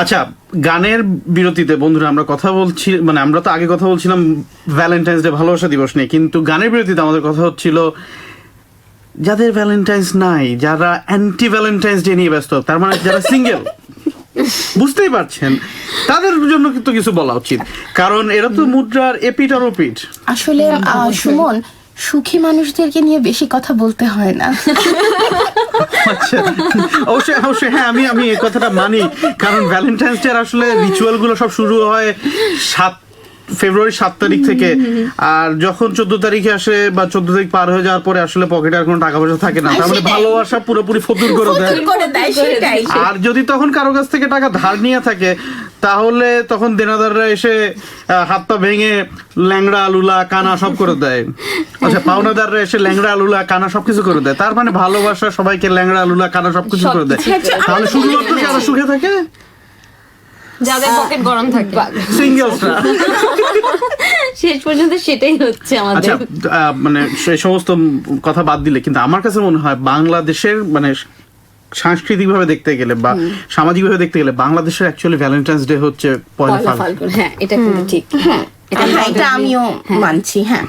আচ্ছা, গানের বিরতিতে বন্ধুরা আমরা কথা বলছি, মানে আমরা তো আগে কথা বলছিলাম ভ্যালেন্টাইন্স ডে ভালোবাসা দিবস নিয়ে, কিন্তু গানের বিরতিতে আমাদের কথা হচ্ছিল যাদের ভ্যালেন্টাইন্স নাই, যারা অ্যান্টি ভ্যালেন্টাইন্স ডে নিয়ে ব্যস্ত, তার মানে যারা সিঙ্গেল, বুঝতেই পারছেন, তাদের জন্য কিন্তু কিছু বলা উচিত, কারণ এরা তো মুদ্রার এপিট আর ওপিট। আসলে সুমন, সুখী মানুষদেরকে নিয়ে বেশি কথা বলতে হয় না। আচ্ছা, অবশ্যই অবশ্যই, হ্যাঁ, আমি এই কথাটা মানি, কারণ ভ্যালেন্টাইন্স ডে আসলে রিচুয়াল গুলো সব শুরু হয় ফেব্রুয়ারি 7 তারিখ থেকে, আর যখন 14 তারিখে আসে বা 14 তারিখ পার হয়ে যাওয়ার পরে আসলে পকেটে আর কোনো টাকা পয়সা থাকে না, তার মানে ভালোবাসা পুরোপুরি ফতুর করে দেয়। আর যদি তখন কারো কাছ থেকে টাকা ধার নিয়ে থাকে, তাহলে তখন দেনাদাররা এসে হাত পা ভেঙে ল্যাংড়া লুলা কানা সব করে দেয়। আচ্ছা, পাওনাদাররা এসে ল্যাংড়া লুলা কানা সবকিছু করে দেয়, তার মানে ভালোবাসা সবাইকে ল্যাংড়া লুলা কানা সবকিছু করে দেয়। তাহলে শুধুমাত্র যারা সুখে থাকে, যাদের পকেট গরম থাকে, সিঙ্গেলসরা। শেষ পর্যন্ত সেটাই হচ্ছে আমাদের। আচ্ছা, মানে সেই সমস্ত কথা বাদ দিলে কিন্তু আমার কাছে মনে হয় বাংলাদেশের মানে সাংস্কৃতিক ভাবে দেখতে গেলে বা সামাজিক ভাবে দেখতে গেলে বাংলাদেশের অ্যাকচুয়ালি ভ্যালেন্টাইন্স ডে হচ্ছে পয়লা ফাল্গুন। হ্যাঁ, এটা কিন্তু ঠিক। হ্যাঁ, এটা আমিও মানছি। হ্যাঁ,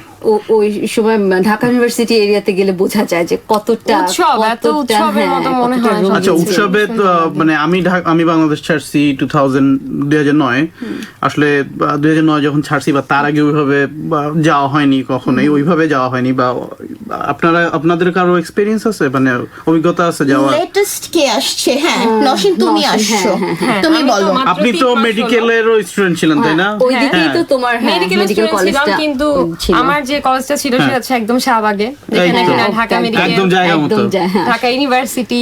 ওই সময় ঢাকা ইউনিভার্সিটি এরিয়াতে গেলে বোঝা যায় যে কতটা উৎসবের মতো মনে হয়। আচ্ছা, উৎসবে মানে আমি বাংলাদেশ ছাড়ছি 2009, আসলে 2009 যখন ছাড়ছি বা তার আগে ওইভাবে যাওয়া হয়নি, কখনোই ওইভাবে যাওয়া হয়নি। বা আপনাদের কারো এক্সপেরিয়েন্স আছে, মানে অভিজ্ঞতা আছে যাওয়া? লেটেস্ট কে আসছে? হ্যাঁ, নসীন তুমি আসছো, তুমি বলো। আপনি তো মেডিকেলেরও স্টুডেন্ট ছিলেন, তাই না? ওইদিকেই তো তোমার মেডিকেল কলেজটা, কিন্তু আমার যে কলেজটা ছিল সেটা হচ্ছে একদম শাহবাগে, ঢাকা মেডিকেল, একদম জায়গা মতো, ঢাকা ইউনিভার্সিটি,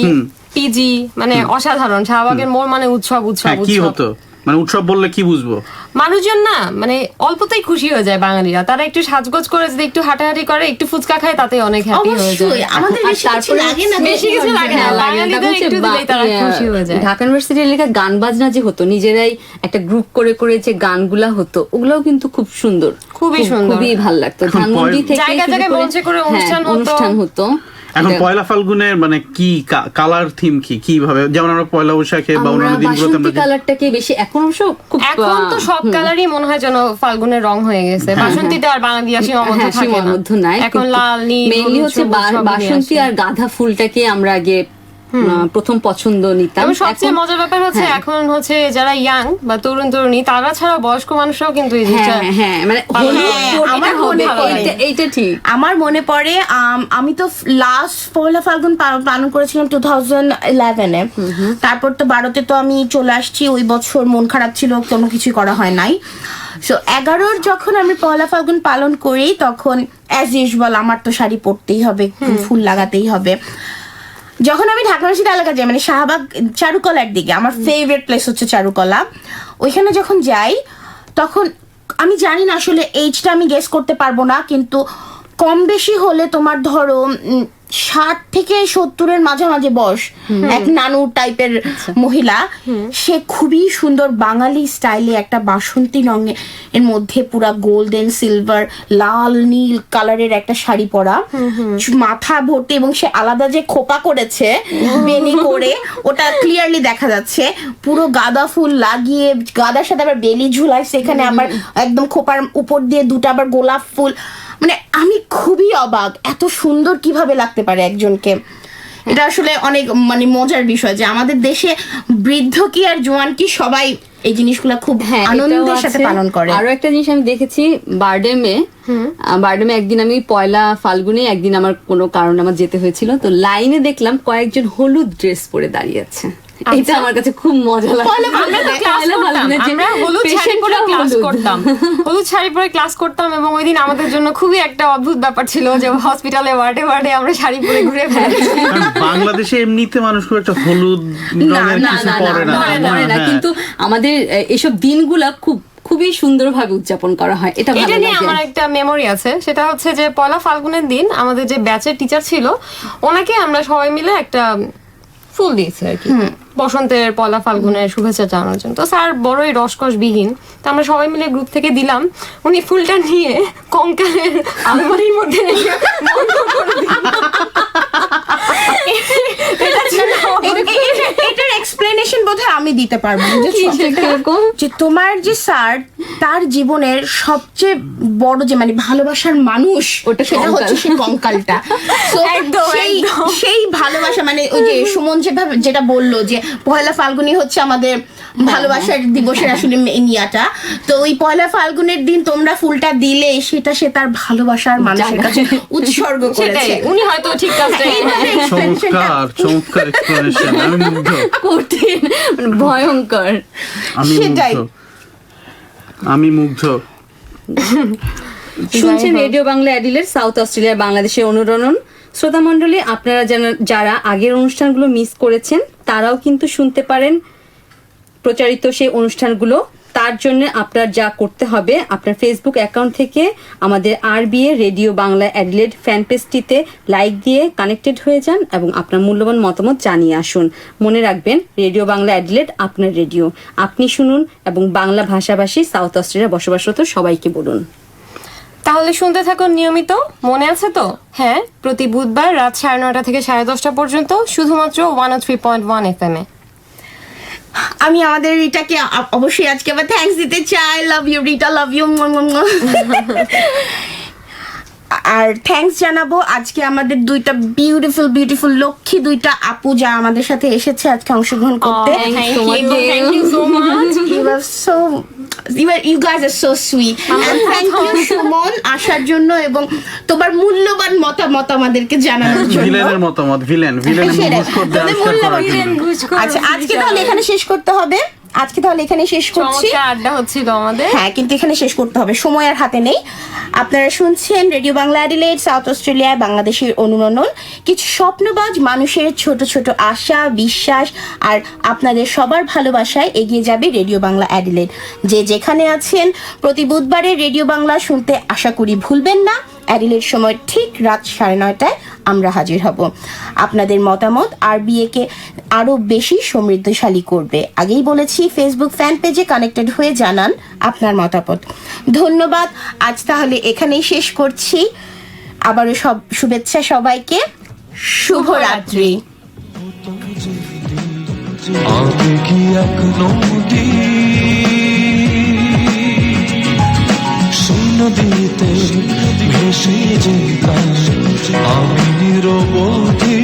পিজি, মানে অসাধারণ। শাহবাগের মোড় মানে উৎসব উৎসব। কি হতো, মানে উৎসব বললে কি বুঝবো? মানুষজন না মানে অল্পতেই খুশি হয়ে যায় বাঙালিরা, তারা একটু সাজগোজ করে যদি একটু হাঁটাহাঁটি করে, একটু ফুচকা খায়, তাতে অনেক হ্যাপি হয়ে যায়। আমাদের বেশি কিছু লাগে না, বেশি কিছু লাগে না, বাঙালিদের একটু দিলেই তারা খুশি হয়ে যায়। ঢাকা ইউনিভার্সিটির লেখা গান বাজনা যে হতো, নিজেরাই একটা গ্রুপ করে করে যে গানগুলা হতো, ওগুলাও কিন্তু খুব সুন্দর, খুবই সুন্দর, খুবই ভালো লাগতো। ধানমন্ডি থেকে জায়গা জায়গায় মঞ্চে করে অনুষ্ঠান হতো। এখন পয়লা ফাল্গুনের মানে কি কালার থিম কিভাবে, যেমন আমরা পয়লা বৈশাখে বা অন্যান্য দিনগুলোতে আমরা কালারটাকে বেশি, এখন অবশ্য এখন তো সব কালারই মনে হয় যেন ফাল্গুনের রং হয়ে গেছে। বাসন্তীতে আর বাঙালি সীমাবদ্ধ নাই, এখন লাল নীল মেইনলি হচ্ছে বাসন্তী আর গাঁদা ফুলটাকে আমরা আগে প্রথম পছন্দ নিতাম। সবচেয়ে মজার ব্যাপার হচ্ছে এখন হচ্ছে যারা ইয়াং বা তরুণ তরুণী, তারা ছাড়া বয়স্ক মানুষরাও কিন্তু এই জিনিসটা, এইটা ঠিক। আমার মনে পড়ে আমি তো লাস্ট পয়লা ফাল্গুন পালন করেছিলাম 2011-এ, তারপর তো 12-তে তো আমি চলে আসছি। ওই বছর মন খারাপ ছিল, কোনো কিছু করা হয় নাই। সো 11-র যখন আমি পয়লা ফাল্গুন পালন করি, তখন অ্যাজ ইউজুয়াল আমার তো শাড়ি পরতেই হবে, ফুল লাগাতেই হবে। যখন আমি ঢাকা ইউনিভার্সিটি এলাকা যাই, মানে শাহবাগ চারুকলার দিকে, আমার ফেভারিট প্লেস হচ্ছে চারুকলা, ওইখানে যখন যাই তখন আমি জানি না আসলে এইজটা আমি গেস করতে পারবো না, কিন্তু কম বেশি হলে তোমার ধরো 60 থেকে 70-এর মাঝামাঝি বয়স, এক নানু টাইপের মহিলা। সে খুবই সুন্দর বাঙালি স্টাইলে একটা বাসন্তী রঙে এর মধ্যে পুরা গোল্ডেন সিলভার লাল নীল কালারের একটা শাড়ি পরা, মাথা ভর্তি, এবং সে আলাদা যে খোপা করেছে বেনি করে, ওটা ক্লিয়ারলি দেখা যাচ্ছে। পুরো গাঁদা ফুল লাগিয়ে, গাঁদার সাথে আবার বেলি ঝুলাই, সেখানে আবার একদম খোপার উপর দিয়ে দুটো আবার গোলাপ ফুল। মানে আমি খুবই অবাক, এত সুন্দর কিভাবে লাগতে পারে একজনকে। এটা আসলে অনেক মানে মজার বিষয় যে আমাদের দেশে বৃদ্ধ কি আর জোয়ান কি সবাই এই জিনিসগুলো খুব আনন্দের সাথে পালন করে। আরো একটা জিনিস আমি দেখেছি বারডেমে একদিন আমি পয়লা ফাল্গুনে একদিন আমার কোনো কারণে আমার যেতে হয়েছিল, তো লাইনে দেখলাম কয়েকজন হলুদ ড্রেস পরে দাঁড়িয়ে আছে। এটা আমার কাছে খুব মজা লাগে। আমরা হলুদ শাড়ি পরে ক্লাস করতাম, হলুদ শাড়ি পরে ক্লাস করতাম, এবং ওই দিন আমাদের জন্য খুবই একটা অদ্ভুত ব্যাপার ছিল যে হসপিটালে ওয়ার্ডে ওয়ার্ডে আমরা শাড়ি পরে ঘুরে বেড়াচ্ছি। বাংলাদেশে এমনিতে মানুষ খুব একটা হলুদ রঙের কিছু পরে না, কিন্তু আমাদের এসব দিনগুলা খুবই সুন্দরভাবে উদযাপন করা হয়। এটা নিয়ে আমার একটা মেমোরি আছে, সেটা হচ্ছে যে পয়লা ফাল্গুনের দিন আমাদের যে ব্যাচের টিচার ছিল, ওনাকে আমরা সবাই মিলে একটা ফুল দিয়েছে আর কি, বসন্তের পয়লা ফাল্গুনের শুভেচ্ছা জানানোর জন্য। তো স্যার বড়ই রসকসবিহীন, তো আমরা সবাই মিলে গ্রুপ থেকে দিলাম। উনি ফুলটা নিয়ে কঙ্কালের আলমারির মধ্যে এটার এক্সপ্লেনেশন বোধহয় আমি দিতে পারবো যে তোমার যে স্যার, তার জীবনের সবচেয়ে বড় যে মানে ভালোবাসার মানুষ, ওটা সেটা হচ্ছে সেই কঙ্কালটা। সেই ভালোবাসা মানে ওই যে সুমন যেটা বললো যে পয়লা ফাল্গুনি হচ্ছে আমাদের ভালোবাসার দিবসের আসলে নিয়াটা, তো ওই পয়লা ফাল্গুনের দিন তোমরা ফুলটা দিলে সেটা সে তার ভালোবাসার মানুষের কাছে উৎসর্গ করেছে। উনি হয়তো ঠিক কাজটাই। চমৎকার এক্সপ্লেনেশন, আমি মুগ্ধ, কঠিন ভয়ঙ্কর, আমি মুগ্ধ। শুনছেন রেডিও বাংলা অ্যাডিলেড, সাউথ অস্ট্রেলিয়ার বাংলাদেশের অনুরণন। শ্রোতা মণ্ডলী, আপনারা যারা আগের অনুষ্ঠানগুলো মিস করেছেন তারাও কিন্তু শুনতে পারেন প্রচারিত সেই অনুষ্ঠানগুলো। তার জন্য আপনার যা করতে হবে, আপনার ফেসবুক অ্যাকাউন্ট থেকে আমাদের RBA radio Bangla Adelaide fan পেজটিতে লাইক দিয়ে কানেক্টেড হয়ে যান এবং আপনার মূল্যবান মতামত জানিয়ে আসুন। মনে রাখবেন, রেডিও বাংলা অ্যাডিলেড আপনার রেডিও, আপনি শুনুন এবং বাংলা ভাষাভাষী সাউথ অস্ট্রেলিয়া বসবাসরত সবাইকে বলুন। তাহলে শুনতে থাকুন নিয়মিত, মনে আছে তো? হ্যাঁ, প্রতি বুধবার রাত 9:30 থেকে 10:30 পর্যন্ত শুধুমাত্র 103.1 FM এ। আমি আমাদের রিটাকে অবশ্যই আজকে আবার থ্যাঙ্কস দিতে চাই। Love you Rita, love you. আর থ্যাঙ্কস জানাবো আজকে আমাদের দুইটা বিউটিফুল লক্ষ্মী দুইটা আপু যা আমাদের সাথে এসেছে আজকে অংশগ্রহণ করতে। You guys are so sweet. And thank you Suman আসার জন্য এবং তোমার মূল্যবান মতামত আমাদেরকে জানানোর জন্য। ভিলেনের মতামত, ভিলেনের ঘুষখোর আচ্ছা, আজকে তাহলে এখানে শেষ করতে হবে। করছি, আড্ডা হচ্ছিল আমাদের। হ্যাঁ, কিন্তু এখানে শেষ করতে হবে, সময় আর হাতে নেই। আপনারা শুনছেন রেডিও বাংলা অ্যাডিলেড, সাউথ অস্ট্রেলিয়ায় বাংলাদেশের অনুরণন। কিছু স্বপ্নবাজ মানুষের ছোট ছোট আশা, বিশ্বাস আর আপনাদের সবার ভালোবাসায় এগিয়ে যাবে রেডিও বাংলা অ্যাডিলেড। যে যেখানে আছেন, প্রতি বুধবারে রেডিও বাংলা শুনতে আশা করি ভুলবেন না। অ্যাডিলেড সময় ঠিক রাত 9:30 আমরা হাজির হব। আপনাদের মতামত RBA কে আরো বেশি সমৃদ্ধশালী করবে। আগেই বলেছি, ফেসবুক ফ্যান পেজে কানেক্টেড হয়ে জানান আপনার মতামত। ধন্যবাদ। আজ তাহলে এখানেই শেষ করছি। আবারও সব শুভেচ্ছা সবাইকে, শুভরাত্রি। নদীতে ভেসে যেতাম আমি নিরবধি।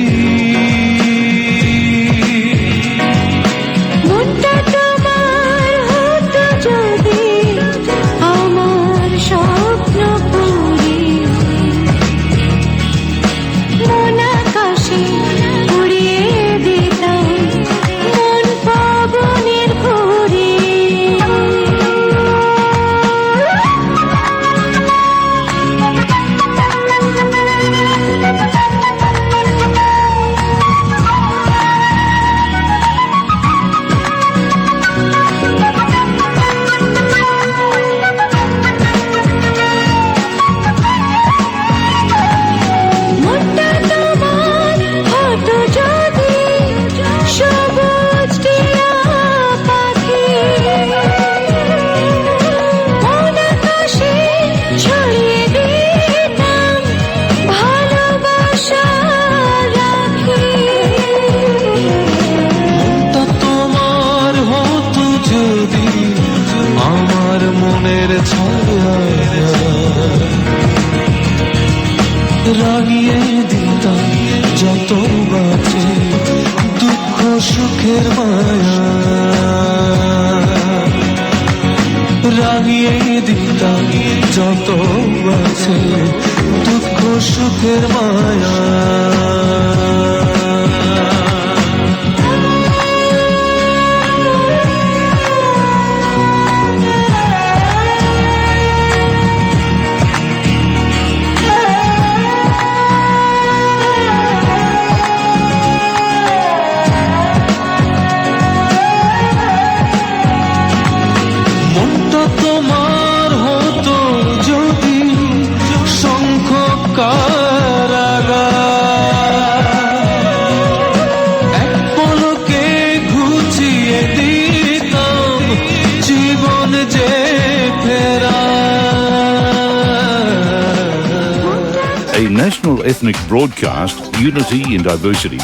আমার স্বপ্ন পুরি মন আকাশে উড়িয়ে দিতাম মন পাবনের ঘুরে। ছায়া রাঙিয়ে দিতাম যত বাঁচে দুঃখ সুখের মায়া রাঙিয়ে দিতাম যত বাঁচে দুঃখ সুখের মায়া তোমার হতো যদি শঙ্খ কারাগার এক পলকে ঘুচিয়ে দিতাম জীবন যে ফেরা A national ethnic broadcast, unity in diversity.